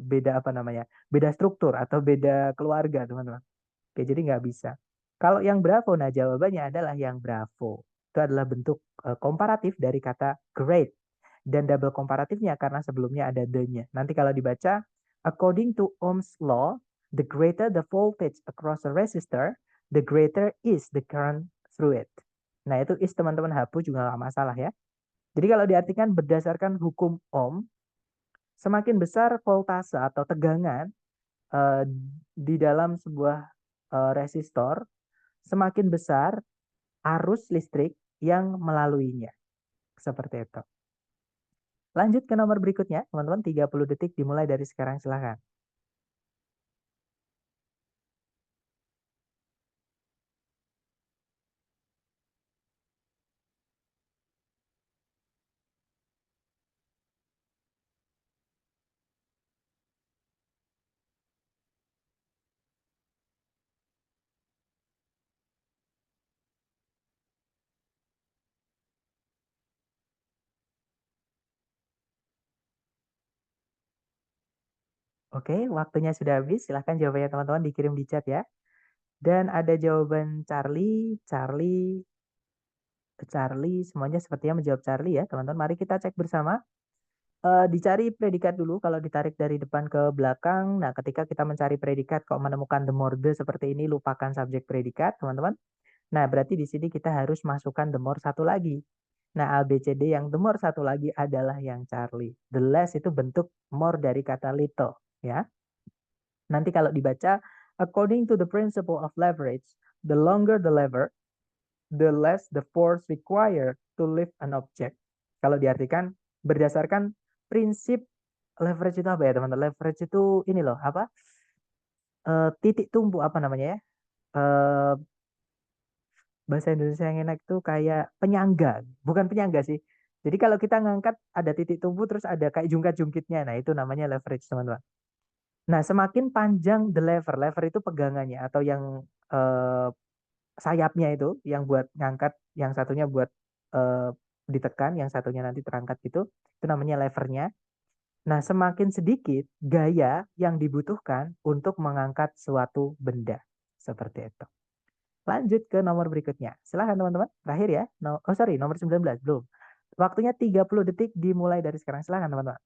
beda apa namanya? Beda struktur atau beda keluarga, teman-teman. Oke, jadi nggak bisa. Kalau yang bravo, nah jawabannya adalah yang bravo. Itu adalah bentuk komparatif dari kata great. Dan double komparatifnya karena sebelumnya ada the-nya. Nanti kalau dibaca, according to Ohm's law, the greater the voltage across a resistor, the greater is the current through it. Nah, itu is teman-teman hapus juga nggak masalah ya. Jadi kalau diartikan berdasarkan hukum Ohm, semakin besar voltase atau tegangan eh, di dalam sebuah resistor, semakin besar arus listrik yang melaluinya. Seperti itu. Lanjut ke nomor berikutnya, teman-teman. 30 detik dimulai dari sekarang, silahkan. Oke, waktunya sudah habis. Silahkan jawabannya teman-teman dikirim di chat ya. Dan ada jawaban Charlie, Charlie, Charlie. Semuanya sepertinya menjawab Charlie ya, teman-teman. Mari kita cek bersama. Dicari predikat dulu kalau ditarik dari depan ke belakang. Nah, ketika kita mencari predikat kok menemukan the more the seperti ini, lupakan subjek predikat, teman-teman. Nah, berarti di sini kita harus masukkan the more satu lagi. Nah, A, B, C, D yang the more satu lagi adalah yang Charlie. The less itu bentuk more dari kata little, ya. Nanti kalau dibaca, according to the principle of leverage, the longer the lever, the less the force required to lift an object. Kalau diartikan berdasarkan prinsip leverage itu apa ya, teman-teman? Leverage itu ini loh, apa? Titik tumpu apa namanya ya? Eh, bahasa Indonesia yang enak itu kayak penyangga, bukan penyangga sih. Jadi kalau kita ngangkat ada titik tumpu terus ada kayak jungkat-jungkitnya. Nah, itu namanya leverage, teman-teman. Nah, semakin panjang the lever, lever itu pegangannya atau yang eh, sayapnya itu yang buat ngangkat, yang satunya buat eh, ditekan, yang satunya nanti terangkat gitu. Itu namanya levernya. Nah, semakin sedikit gaya yang dibutuhkan untuk mengangkat suatu benda. Seperti itu. Lanjut ke nomor berikutnya. Silahkan teman-teman. Terakhir ya. No, oh sorry, nomor 19. Belum. Waktunya 30 detik dimulai dari sekarang. Silahkan teman-teman.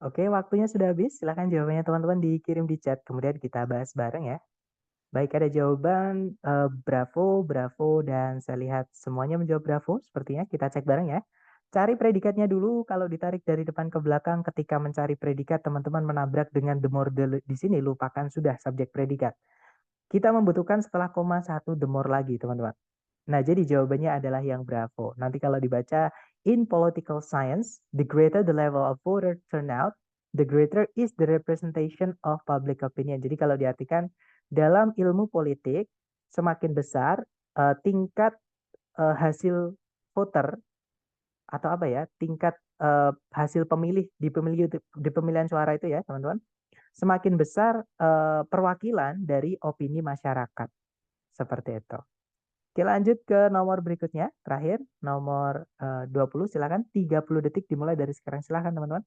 Oke, waktunya sudah habis. Silahkan jawabannya teman-teman dikirim di chat. Kemudian kita bahas bareng ya. Baik, ada jawaban bravo, bravo, dan saya lihat semuanya menjawab bravo. Sepertinya kita cek bareng ya. Cari predikatnya dulu. Kalau ditarik dari depan ke belakang, ketika mencari predikat, teman-teman menabrak dengan the more the di sini, lupakan sudah subjek predikat. Kita membutuhkan setelah koma satu the more lagi, teman-teman. Nah, jadi jawabannya adalah yang bravo. Nanti kalau dibaca, in political science, the greater the level of voter turnout, the greater is the representation of public opinion. Jadi kalau diartikan dalam ilmu politik, semakin besar tingkat hasil voter atau apa ya, tingkat hasil pemilih di pemilihan suara itu ya, teman-teman, semakin besar perwakilan dari opini masyarakat. Seperti itu. Oke, lanjut ke nomor berikutnya. Terakhir, nomor 20. Silakan. 30 detik dimulai dari sekarang. Silakan, teman-teman.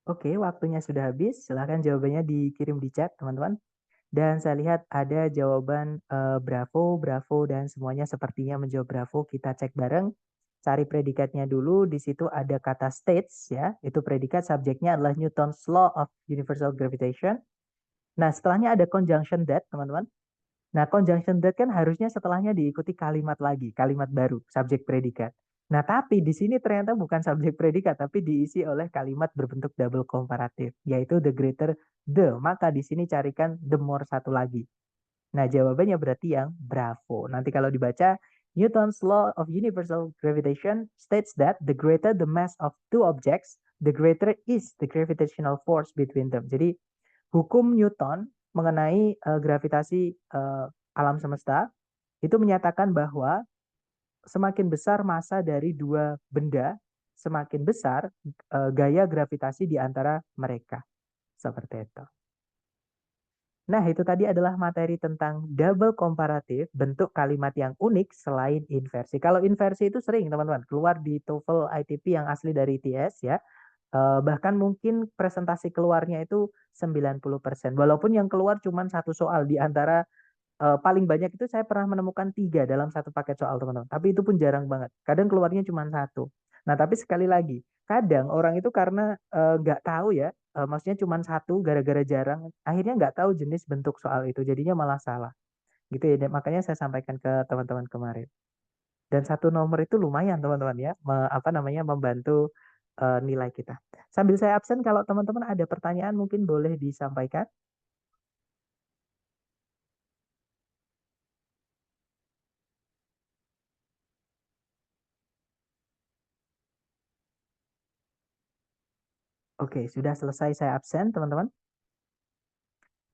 Oke, waktunya sudah habis. Silahkan jawabannya dikirim di chat, teman-teman. Dan saya lihat ada jawaban bravo, bravo, dan semuanya sepertinya menjawab bravo. Kita cek bareng. Cari predikatnya dulu. Di situ ada kata states, ya. Itu predikat, subjeknya adalah Newton's Law of Universal Gravitation. Nah, setelahnya ada conjunction that, teman-teman. Nah, conjunction that kan harusnya setelahnya diikuti kalimat lagi, kalimat baru, subjek predikat. Nah, tapi di sini ternyata bukan subjek predikat, tapi diisi oleh kalimat berbentuk double komparatif, yaitu the greater the. Maka di sini carikan the more satu lagi. Nah, jawabannya berarti yang bravo. Nanti kalau dibaca, Newton's law of universal gravitation states that the greater the mass of two objects, the greater is the gravitational force between them. Jadi, hukum Newton mengenai gravitasi alam semesta itu menyatakan bahwa semakin besar massa dari dua benda, semakin besar gaya gravitasi di antara mereka. Seperti itu. Nah, itu tadi adalah materi tentang double komparatif, bentuk kalimat yang unik selain inversi. Kalau inversi itu sering, teman-teman, keluar di TOEFL ITP yang asli dari ITS ya. Bahkan mungkin presentasi keluarnya itu 90%. Walaupun yang keluar cuma satu soal di antara paling banyak itu saya pernah menemukan 3 dalam satu paket soal, teman-teman. Tapi itu pun jarang banget. Kadang keluarnya cuma satu. Nah, tapi sekali lagi, kadang orang itu karena nggak tahu ya, maksudnya cuma satu gara-gara jarang, akhirnya nggak tahu jenis bentuk soal itu, jadinya malah salah. Gitu ya, dan makanya saya sampaikan ke teman-teman kemarin. Dan satu nomor itu lumayan, teman-teman ya, apa namanya, membantu nilai kita. Sambil saya absen, kalau teman-teman ada pertanyaan mungkin boleh disampaikan. Oke, sudah selesai saya absen, teman-teman.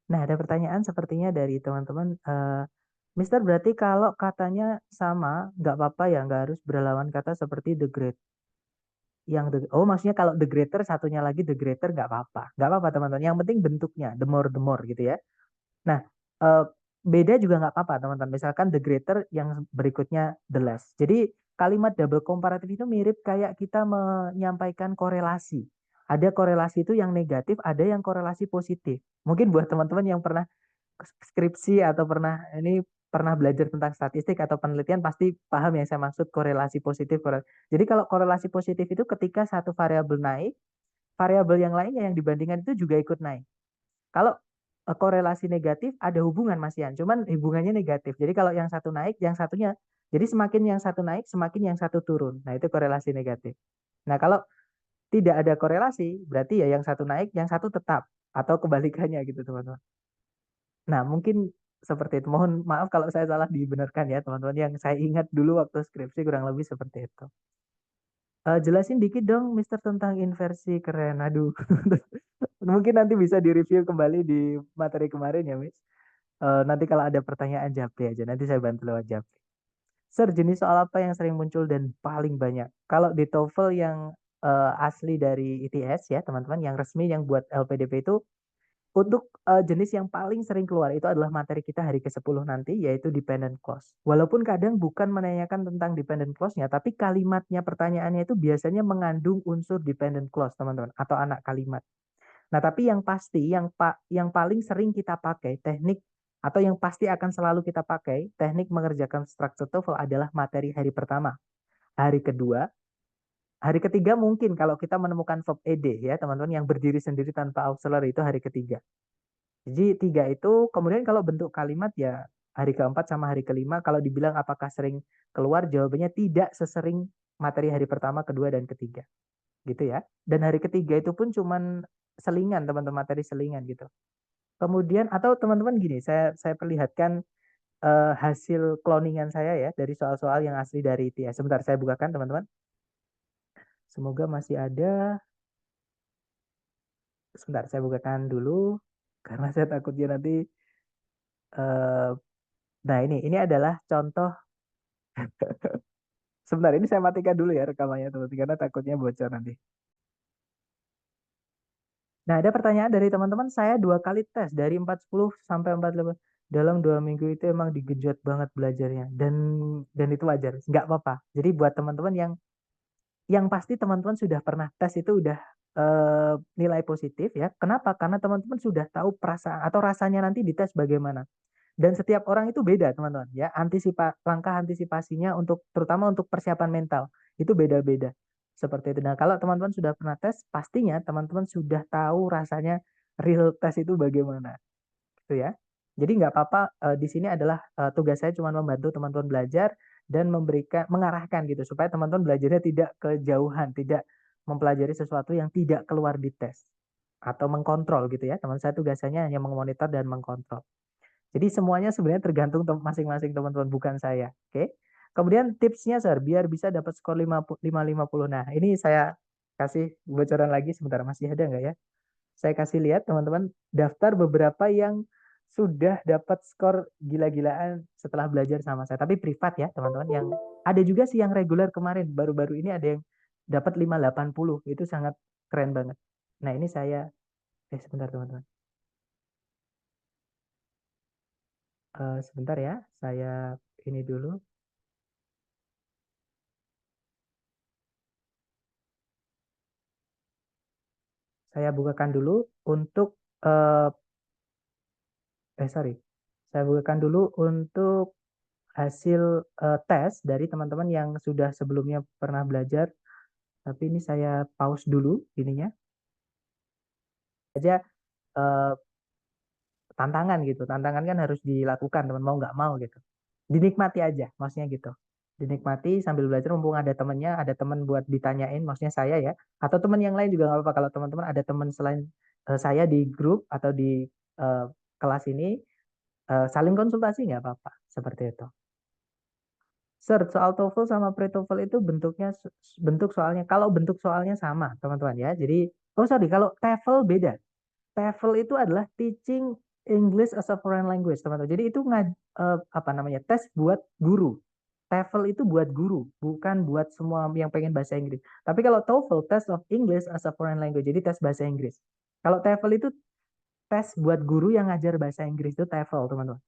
Nah, ada pertanyaan sepertinya dari teman-teman. Mister, berarti kalau katanya sama, nggak apa-apa ya, nggak harus berlawan kata seperti the great. Oh, maksudnya kalau the greater, satunya lagi the greater, nggak apa-apa. Nggak apa-apa, teman-teman. Yang penting bentuknya, the more gitu ya. Nah, eh, beda juga nggak apa-apa, teman-teman. Misalkan the greater, yang berikutnya the less. Jadi, kalimat double komparatif itu mirip kayak kita menyampaikan korelasi. Ada korelasi itu yang negatif, ada yang korelasi positif. Mungkin buat teman-teman yang pernah skripsi atau pernah belajar tentang statistik atau penelitian pasti paham yang saya maksud korelasi positif. Jadi kalau korelasi positif itu ketika satu variabel naik, variabel yang lainnya yang dibandingkan itu juga ikut naik. Kalau korelasi negatif ada hubungan Mas Yan, cuman hubungannya negatif. Jadi kalau yang satu naik, yang satunya, jadi semakin yang satu naik, semakin yang satu turun. Nah itu korelasi negatif. Nah kalau tidak ada korelasi, berarti ya yang satu naik, yang satu tetap. Atau kebalikannya gitu teman-teman. Nah, mungkin seperti itu. Mohon maaf kalau saya salah dibenarkan ya, teman-teman. Yang saya ingat dulu waktu skripsi kurang lebih seperti itu. Jelasin dikit dong, Mister, tentang inversi keren. Aduh, mungkin nanti bisa direview kembali di materi kemarin ya, Miss. Nanti kalau ada pertanyaan japri aja. Nanti saya bantu lewat japri. Sir, jenis soal apa yang sering muncul dan paling banyak? Kalau di TOEFL yang asli dari ITS ya, teman-teman, yang resmi yang buat LPDP itu untuk jenis yang paling sering keluar itu adalah materi kita hari ke-10 nanti, yaitu dependent clause. Walaupun kadang bukan menanyakan tentang dependent clause-nya, tapi kalimatnya, pertanyaannya itu biasanya mengandung unsur dependent clause, teman-teman, atau anak kalimat. Nah, tapi yang pasti, yang paling sering kita pakai teknik atau yang pasti akan selalu kita pakai teknik mengerjakan structure TOEFL adalah materi hari pertama. Hari kedua, hari ketiga mungkin kalau kita menemukan verb ed ya, teman-teman, yang berdiri sendiri tanpa auxiliary itu hari ketiga. Jadi tiga itu, kemudian kalau bentuk kalimat ya hari keempat sama hari kelima, kalau dibilang apakah sering keluar, jawabannya tidak sesering materi hari pertama, kedua, dan ketiga. Gitu ya. Dan hari ketiga itu pun cuman selingan, teman-teman, materi selingan gitu. Kemudian, atau teman-teman gini, saya perlihatkan hasil cloningan saya ya, dari soal-soal yang asli dari ITS. Sebentar, saya bukakan teman-teman. Semoga masih ada. Sebentar, saya bukakan dulu. Karena saya takutnya nanti nah ini adalah contoh. Sebentar, ini saya matikan dulu ya rekamannya teman-teman karena takutnya bocor nanti. Nah, ada pertanyaan dari teman-teman, saya 2 kali tes dari 410 sampai 48 dalam 2 minggu itu emang digenjot banget belajarnya dan itu wajar, nggak apa-apa. Jadi buat teman-teman yang pasti teman-teman sudah pernah tes itu nilai positif ya. Kenapa? Karena teman-teman sudah tahu perasaan atau rasanya nanti dites bagaimana. Dan setiap orang itu beda, teman-teman ya. Langkah antisipasinya untuk terutama untuk persiapan mental itu beda-beda. Seperti itu. Nah, kalau teman-teman sudah pernah tes, pastinya teman-teman sudah tahu rasanya real tes itu bagaimana. Gitu ya. Jadi nggak apa-apa, di sini adalah tugas saya cuma membantu teman-teman belajar dan mengarahkan gitu supaya teman-teman belajarnya tidak kejauhan, tidak mempelajari sesuatu yang tidak keluar di tes atau mengkontrol gitu ya. Teman saya tugasnya hanya memonitor dan mengkontrol. Jadi semuanya sebenarnya tergantung masing-masing teman-teman, bukan saya. Oke. Kemudian tipsnya, Sir, biar bisa dapat skor 550. Nah, ini saya kasih bocoran lagi sebentar, masih ada nggak ya? Saya kasih lihat teman-teman daftar beberapa yang sudah dapat skor gila-gilaan setelah belajar sama saya. Tapi privat ya teman-teman. Yang ada juga sih yang reguler kemarin. Baru-baru ini ada yang dapat 580. Itu sangat keren banget. Nah ini saya, sebentar teman-teman. Sebentar ya, saya ini dulu. Saya bukakan dulu untuk, sorry. Saya bukakan dulu untuk hasil tes dari teman-teman yang sudah sebelumnya pernah belajar. Tapi ini saya pause dulu ininya. Aja tantangan gitu. Tantangan kan harus dilakukan teman mau nggak mau gitu. Dinikmati aja maksudnya gitu. Dinikmati sambil belajar mumpung ada temannya, ada teman buat ditanyain maksudnya saya ya. Atau teman yang lain juga nggak apa-apa kalau teman-teman ada teman selain saya di grup atau di uh, kelas ini saling konsultasi nggak apa-apa seperti itu. Sir, soal TOEFL sama pre-TOEFL itu bentuk soalnya. Kalau bentuk soalnya sama, teman-teman ya. Jadi, oh sorry, kalau TOEFL beda. TOEFL itu adalah teaching English as a foreign language, teman-teman. Jadi itu apa namanya? Tes buat guru. TOEFL itu buat guru, bukan buat semua yang pengen bahasa Inggris. Tapi kalau TOEFL, Test of English as a foreign language, jadi tes bahasa Inggris. Kalau TOEFL itu tes buat guru yang ngajar bahasa Inggris itu TOEFL, teman-teman.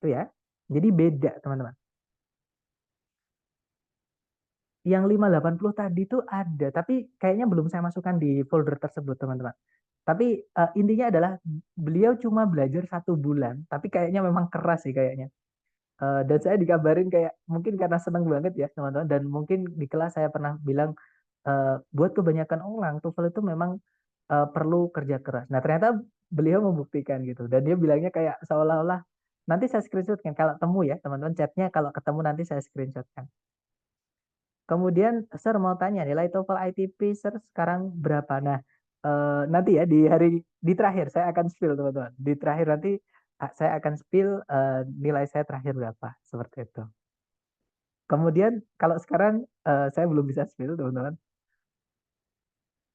Itu ya. Jadi beda, teman-teman. Yang 580 tadi itu ada, tapi kayaknya belum saya masukkan di folder tersebut, teman-teman. Tapi intinya adalah beliau cuma belajar 1 bulan, tapi kayaknya memang keras sih kayaknya. Dan saya dikabarin kayak mungkin karena seneng banget ya teman-teman, dan mungkin di kelas saya pernah bilang buat kebanyakan orang TOEFL itu memang perlu kerja keras. Nah ternyata beliau membuktikan gitu, dan dia bilangnya kayak seolah-olah nanti saya screenshotkan kalau temu ya teman-teman, chatnya kalau ketemu nanti saya screenshotkan. Kemudian Sir mau tanya nilai TOEFL ITP Sir sekarang berapa? Nah, nanti ya di terakhir saya akan spill teman-teman. Di terakhir nanti saya akan spill nilai saya terakhir berapa seperti itu. Kemudian kalau sekarang saya belum bisa spill teman-teman.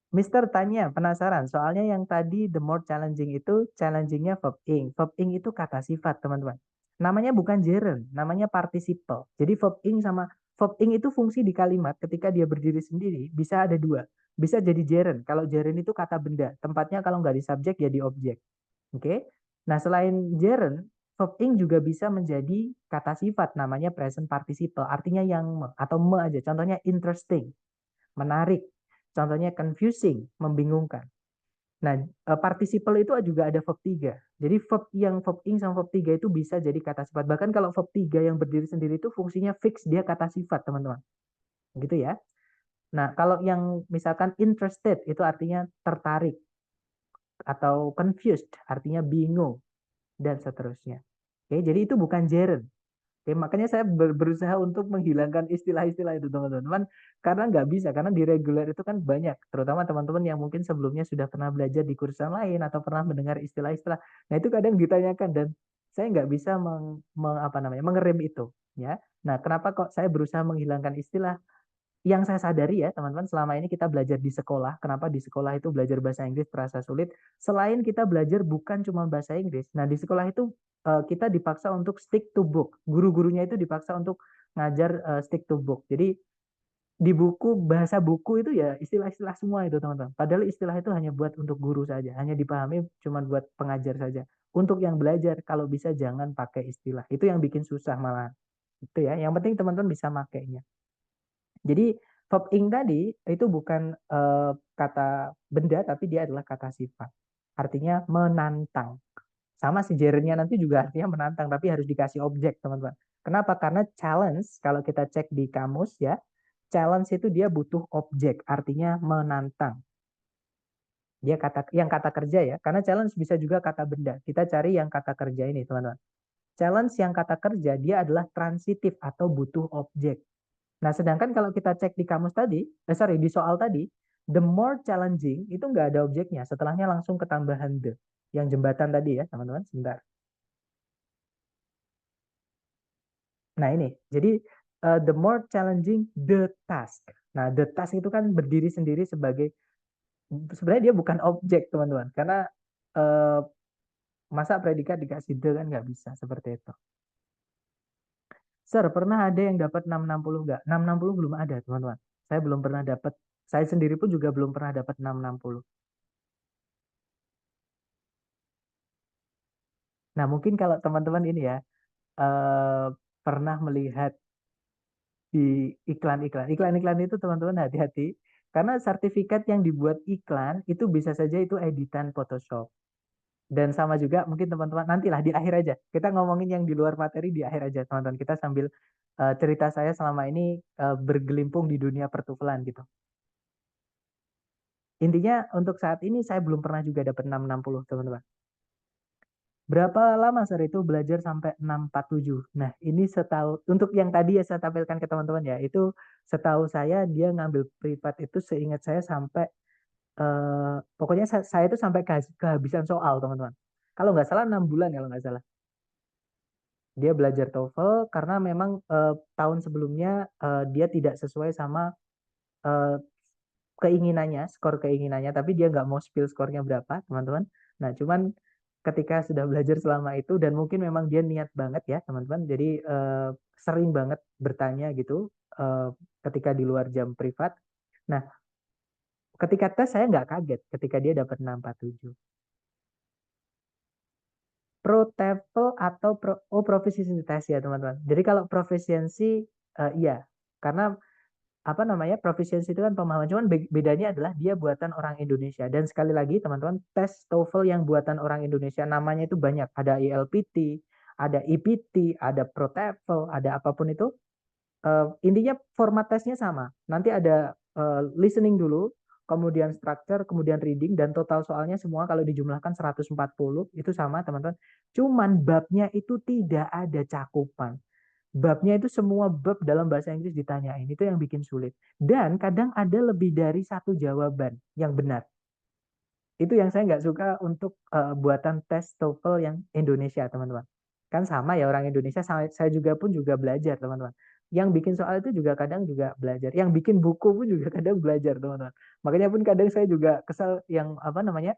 Mister tanya penasaran soalnya yang tadi the more challenging itu challengingnya verb ing. Verb ing itu kata sifat teman-teman. Namanya bukan gerund, namanya participle. Jadi verb ing itu fungsi di kalimat ketika dia berdiri sendiri bisa ada dua. Bisa jadi gerund. Kalau gerund itu kata benda. Tempatnya kalau nggak di subjek ya di objek. Oke. Nah selain gerund, verb ing juga bisa menjadi kata sifat namanya present participle. Artinya yang atau aja. Contohnya interesting, menarik. Contohnya confusing, membingungkan. Nah, participle itu juga ada verb 3. Jadi verb ing sama verb 3 itu bisa jadi kata sifat. Bahkan kalau verb 3 yang berdiri sendiri itu fungsinya fix, dia kata sifat, teman-teman. Gitu ya. Nah, kalau yang misalkan interested itu artinya tertarik atau confused artinya bingung dan seterusnya. Oke, jadi itu bukan gerund. Oke, makanya saya berusaha untuk menghilangkan istilah-istilah itu teman-teman. Karena nggak bisa, karena di reguler itu kan banyak. Terutama teman-teman yang mungkin sebelumnya sudah pernah belajar di kursus lain atau pernah mendengar istilah-istilah. Nah itu kadang ditanyakan dan saya nggak bisa mengerem itu. Ya. Nah kenapa kok saya berusaha menghilangkan istilah? Yang saya sadari ya teman-teman, selama ini kita belajar di sekolah. Kenapa di sekolah itu belajar bahasa Inggris terasa sulit? Selain kita belajar bukan cuma bahasa Inggris. Nah di sekolah itu kita dipaksa untuk stick to book. Guru-gurunya itu dipaksa untuk ngajar stick to book. Jadi di buku, bahasa buku itu ya istilah-istilah semua itu teman-teman. Padahal istilah itu hanya buat untuk guru saja. Hanya dipahami cuma buat pengajar saja. Untuk yang belajar, kalau bisa jangan pakai istilah. Itu yang bikin susah malah. Itu ya. Yang penting teman-teman bisa makainya. Jadi Verb ing tadi itu bukan kata benda, tapi dia adalah kata sifat. Artinya menantang. Sama si gerundnya nanti juga artinya menantang, tapi harus dikasih objek, teman-teman. Kenapa? Karena challenge, kalau kita cek di kamus ya, challenge itu dia butuh objek, artinya menantang. Dia yang kata kerja ya, karena challenge bisa juga kata benda. Kita cari yang kata kerja ini, teman-teman. Challenge yang kata kerja, dia adalah transitif atau butuh objek. Nah, sedangkan kalau kita cek di kamus tadi, di soal tadi, the more challenging itu nggak ada objeknya. Setelahnya langsung ketambahan the. Yang jembatan tadi ya, teman-teman. Sebentar. Nah, ini. Jadi, the more challenging the task. Nah, the task itu kan berdiri sendiri sebagai, sebenarnya dia bukan objek, teman-teman. Karena masa predikat dikasih the kan nggak bisa seperti itu. Sir, pernah ada yang dapat 660 nggak? 660 belum ada, teman-teman. Saya belum pernah dapat. Saya sendiri pun juga belum pernah dapat 660. Nah, mungkin kalau teman-teman ini ya, pernah melihat di iklan-iklan itu, teman-teman hati-hati. Karena sertifikat yang dibuat iklan itu bisa saja itu editan Photoshop. Dan sama juga mungkin teman-teman nantilah di akhir aja. Kita ngomongin yang di luar materi di akhir aja, teman-teman. Kita sambil cerita saya selama ini bergelimpung di dunia pertukalan gitu. Intinya untuk saat ini saya belum pernah juga dapat 660, teman-teman. Berapa lama Sir itu belajar sampai 647? Nah, ini setahu untuk yang tadi ya saya tampilkan ke teman-teman ya, itu setahu saya dia ngambil privat itu seingat saya sampai pokoknya saya itu sampai kehabisan soal, teman-teman. Kalau nggak salah 6 bulan kalau nggak salah. Dia belajar TOEFL karena memang tahun sebelumnya dia tidak sesuai sama eh, keinginannya, skor keinginannya, tapi dia nggak mau spill skornya berapa, teman-teman. Nah, cuman ketika sudah belajar selama itu dan mungkin memang dia niat banget ya, teman-teman. Jadi sering banget bertanya gitu ketika di luar jam privat. Nah, ketika tes saya nggak kaget ketika dia dapat 647. Pro TOEFL atau proficiency test ya, teman-teman. Jadi kalau proficiency iya, karena apa namanya proficiency itu kan pemahaman, cuman bedanya adalah dia buatan orang Indonesia. Dan sekali lagi teman-teman, tes TOEFL yang buatan orang Indonesia namanya itu banyak, ada ILPT, ada EPT, ada Pro TOEFL, ada apapun itu. Intinya format tesnya sama, nanti ada listening dulu, kemudian structure, kemudian reading, dan total soalnya semua kalau dijumlahkan 140 itu sama, teman-teman. Cuman babnya itu tidak ada cakupan. Babnya itu semua bab dalam bahasa Inggris ditanyain. Itu yang bikin sulit. Dan kadang ada lebih dari satu jawaban yang benar. Itu yang saya nggak suka untuk buatan tes TOEFL yang Indonesia, teman-teman. Kan sama ya orang Indonesia, saya juga pun juga belajar, teman-teman. Yang bikin soal itu juga kadang juga belajar. Yang bikin buku pun juga kadang belajar, teman-teman. Makanya pun kadang saya juga kesal yang apa namanya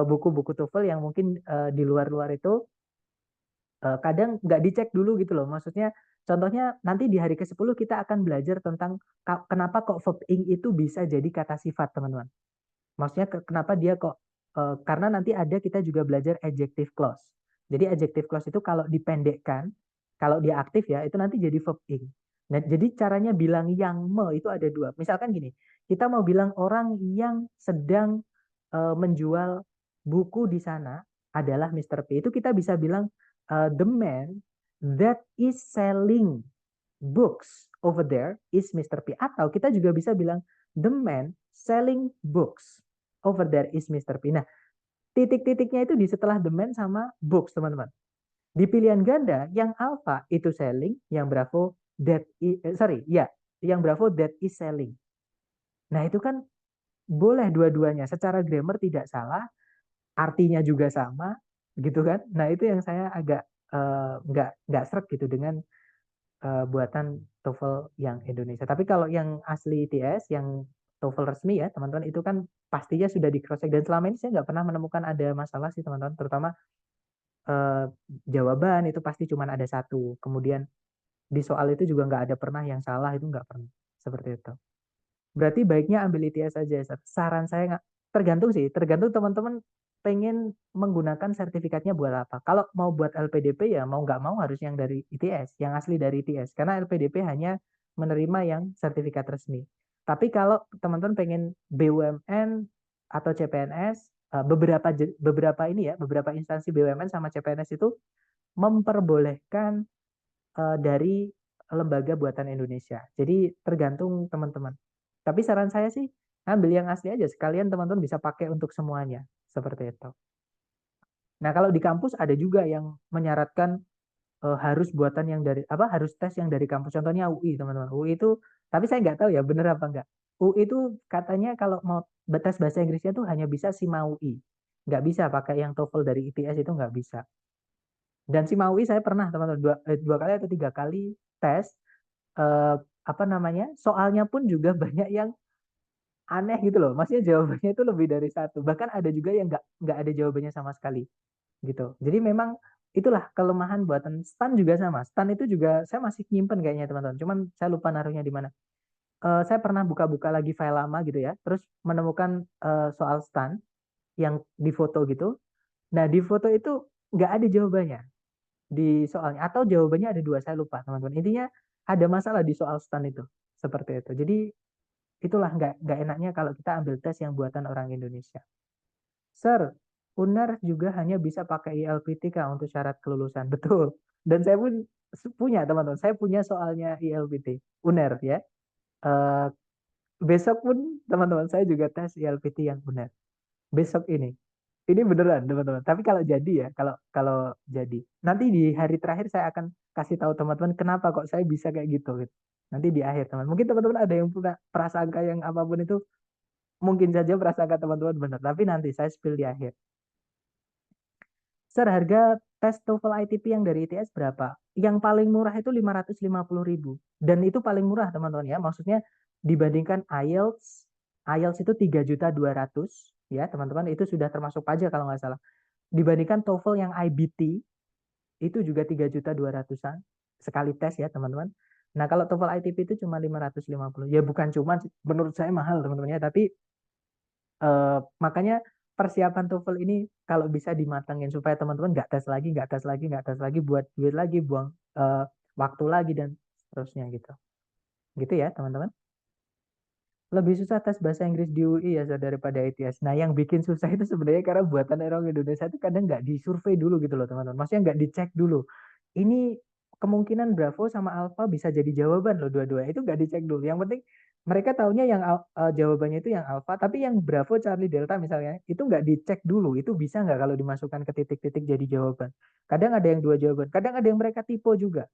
buku-buku TOEFL yang mungkin di luar-luar itu kadang nggak dicek dulu gitu loh. Maksudnya contohnya nanti di hari ke-10 kita akan belajar tentang kenapa kok verb ing itu bisa jadi kata sifat, teman-teman. Maksudnya kenapa dia kok karena nanti ada kita juga belajar adjective clause. Jadi adjective clause itu kalau dipendekkan, kalau dia aktif ya, itu nanti jadi verb ing. Nah, jadi caranya bilang yang itu ada dua. Misalkan gini, kita mau bilang orang yang sedang menjual buku di sana adalah Mr. P. Itu kita bisa bilang the man that is selling books over there is Mr. P. Atau kita juga bisa bilang the man selling books over there is Mr. P. Nah, titik-titiknya itu di setelah the man sama books, teman-teman. Di pilihan ganda, yang alpha itu selling, yang bravo yang bravo that is selling. Nah, itu kan boleh dua-duanya. Secara grammar tidak salah, artinya juga sama, gitu kan? Nah, itu yang saya agak nggak srek gitu dengan buatan TOEFL yang Indonesia. Tapi kalau yang asli ITS, yang TOEFL resmi ya teman-teman, itu kan pastinya sudah di cross check, dan selama ini saya nggak pernah menemukan ada masalah sih, teman-teman. Terutama jawaban itu pasti cuma ada satu. Kemudian di soal itu juga nggak ada pernah yang salah, itu nggak pernah seperti itu. Berarti baiknya ambil ITS aja. Saran saya nggak, tergantung sih, tergantung teman-teman pengen menggunakan sertifikatnya buat apa. Kalau mau buat LPDP ya mau nggak mau harus yang dari ITS, yang asli dari ITS. Karena LPDP hanya menerima yang sertifikat resmi. Tapi kalau teman-teman pengen BUMN atau CPNS, beberapa instansi BUMN sama CPNS itu memperbolehkan dari lembaga buatan Indonesia. Jadi tergantung teman-teman. Tapi saran saya sih ambil yang asli aja, sekalian teman-teman bisa pakai untuk semuanya, seperti itu. Nah, kalau di kampus ada juga yang menyaratkan harus buatan yang dari harus tes yang dari kampus. Contohnya UI, teman-teman. UI itu, tapi saya nggak tahu ya bener apa enggak. UI itu katanya kalau mau tes bahasa Inggrisnya tuh hanya bisa SIMA UI. Nggak bisa pakai yang TOEFL dari ITS, itu nggak bisa. Dan SIMA UI saya pernah, teman-teman, dua kali atau 3 kali tes. eh, Soalnya pun juga banyak yang aneh gitu loh. Maksudnya jawabannya itu lebih dari satu. Bahkan ada juga yang nggak ada jawabannya sama sekali gitu. Jadi memang itulah kelemahan buatan stan juga sama. Stan itu juga saya masih nyimpen kayaknya, teman-teman. Cuman saya lupa naruhnya di mana. Saya pernah buka-buka lagi file lama gitu ya. Terus menemukan soal stan yang difoto gitu. Nah, di foto itu nggak ada jawabannya di soalnya. Atau jawabannya ada dua, saya lupa, teman-teman. Intinya ada masalah di soal stan itu. Seperti itu. Jadi itulah nggak enaknya kalau kita ambil tes yang buatan orang Indonesia. Sir, UNER juga hanya bisa pakai ILPT Kak untuk syarat kelulusan. Betul. Dan saya pun punya, teman-teman. Saya punya soalnya ILPT, UNER ya. Eh, Besok pun teman-teman saya juga tes ILPT yang UNER. Besok ini. Ini beneran, teman-teman. Tapi kalau jadi ya, kalau kalau jadi. Nanti di hari terakhir saya akan kasih tahu teman-teman kenapa kok saya bisa kayak gitu, gitu. Nanti di akhir, teman. Mungkin teman-teman ada yang punya prasangka yang apapun itu, mungkin saja prasangka teman-teman benar. Tapi nanti saya spill di akhir. Sir, harga tes TOEFL ITP yang dari ITS berapa? Yang paling murah itu 550.000. Dan itu paling murah, teman-teman ya. Maksudnya dibandingkan IELTS, IELTS itu 3.200.000 ya, teman-teman. Itu sudah termasuk pajak kalau nggak salah. Dibandingkan TOEFL yang IBT itu juga 3.200.000-an sekali tes ya, teman-teman. Nah, kalau TOEFL ITP itu cuma 550. Ya bukan cuma, menurut saya mahal, teman-teman ya, tapi makanya persiapan TOEFL ini kalau bisa dimatengin supaya teman-teman nggak tes lagi, nggak tes lagi, nggak tes lagi, buat duit lagi, buang waktu lagi, dan seterusnya gitu. Gitu ya, teman-teman. Lebih susah tes bahasa Inggris di UI ya Sir, daripada ITS. Nah, yang bikin susah itu sebenarnya karena buatan orang Indonesia itu kadang nggak disurvei dulu gitu loh, teman-teman. Maksudnya nggak dicek dulu. Ini kemungkinan Bravo sama Alpha bisa jadi jawaban loh, dua-dua. Itu nggak dicek dulu. Yang penting mereka taunya yang jawabannya itu yang Alpha, tapi yang Bravo, Charlie, Delta misalnya, itu nggak dicek dulu. Itu bisa nggak kalau dimasukkan ke titik-titik jadi jawaban. Kadang ada yang dua jawaban. Kadang ada yang mereka tipe juga.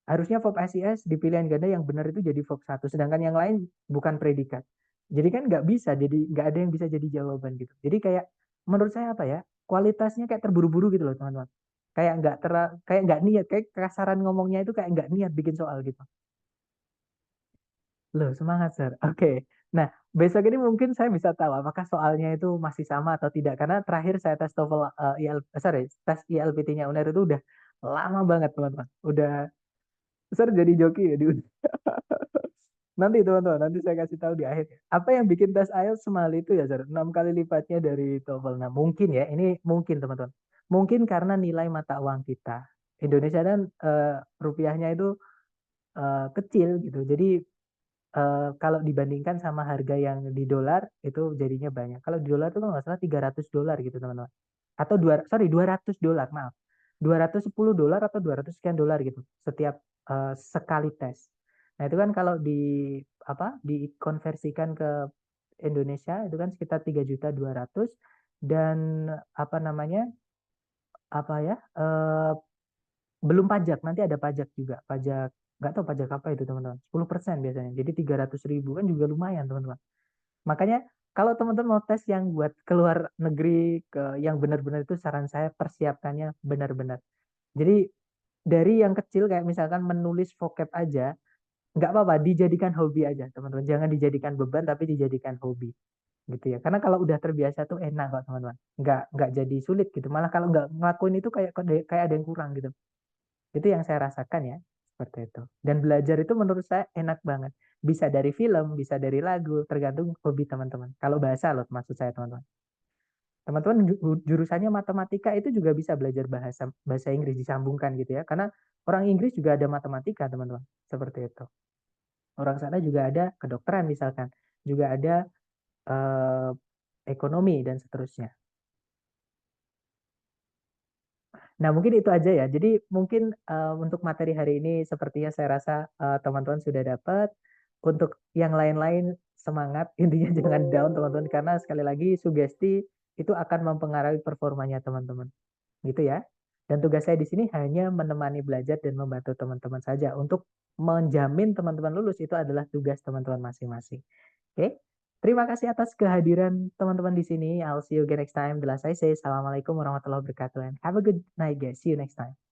Harusnya verb SIS di pilihan ganda yang benar itu jadi verb 1, sedangkan yang lain bukan predikat. Jadi kan nggak bisa, jadi nggak ada yang bisa jadi jawaban gitu. Jadi kayak menurut saya apa ya, kualitasnya kayak terburu-buru gitu loh, teman-teman. Kayak nggak niat, kayak kasaran ngomongnya itu kayak nggak niat bikin soal gitu. Loh, semangat, Sir. Oke. Nah, besok ini mungkin saya bisa tahu apakah soalnya itu masih sama atau tidak. Karena terakhir saya tes TOEFL, tes ILPT-nya UNER itu udah lama banget, teman-teman. Udah, Sir jadi joki ya di. Nanti, teman-teman, nanti saya kasih tahu di akhir. Apa yang bikin tes IELTS semahal itu ya, Sir? 6 kali lipatnya dari TOEFL. Nah, mungkin ya, ini mungkin, teman-teman. Mungkin karena nilai mata uang kita. Indonesia dan rupiahnya itu kecil gitu. Jadi kalau dibandingkan sama harga yang di dolar, itu jadinya banyak. Kalau di dolar itu kalau nggak salah $300 gitu, teman-teman. Atau 200 dolar, maaf. $210 atau 200 sekian dolar gitu setiap sekali tes. Nah, itu kan kalau dikonversikan ke Indonesia itu kan sekitar 3.200.000, dan apa namanya? Apa ya? Belum pajak, nanti ada pajak juga. Pajak, nggak tahu pajak apa itu, teman-teman. 10% biasanya. Jadi 300.000 kan juga lumayan, teman-teman. Makanya kalau teman-teman mau tes yang buat keluar negeri, yang benar-benar, itu saran saya persiapkannya benar-benar. Jadi dari yang kecil kayak misalkan menulis vocab aja, nggak apa-apa, dijadikan hobi aja, teman-teman. Jangan dijadikan beban, tapi dijadikan hobi gitu ya. Karena kalau udah terbiasa tuh enak kok, teman-teman. Nggak jadi sulit gitu. Malah kalau nggak ngelakuin itu kayak ada yang kurang gitu. Itu yang saya rasakan ya, seperti itu. Dan belajar itu menurut saya enak banget. Bisa dari film, bisa dari lagu, tergantung hobi teman-teman. Kalau bahasa loh, maksud saya, teman-teman. Teman-teman jurusannya matematika itu juga bisa belajar bahasa bahasa Inggris, disambungkan gitu ya. Karena orang Inggris juga ada matematika, teman-teman. Seperti itu. Orang sana juga ada kedokteran misalkan, juga ada eh, ekonomi dan seterusnya. Nah, mungkin itu aja ya. Jadi mungkin untuk materi hari ini sepertinya saya rasa teman-teman sudah dapat. Untuk yang lain-lain semangat, intinya jangan down teman-teman karena sekali lagi sugesti itu akan mempengaruhi performanya teman-teman. Gitu ya. Dan tugas saya di sini hanya menemani belajar dan membantu teman-teman saja. Untuk menjamin teman-teman lulus itu adalah tugas teman-teman masing-masing. Oke. Terima kasih atas kehadiran teman-teman di sini. I'll see you again next time. Bila saya say, Assalamualaikum warahmatullahi wabarakatuh. And have a good night guys. See you next time.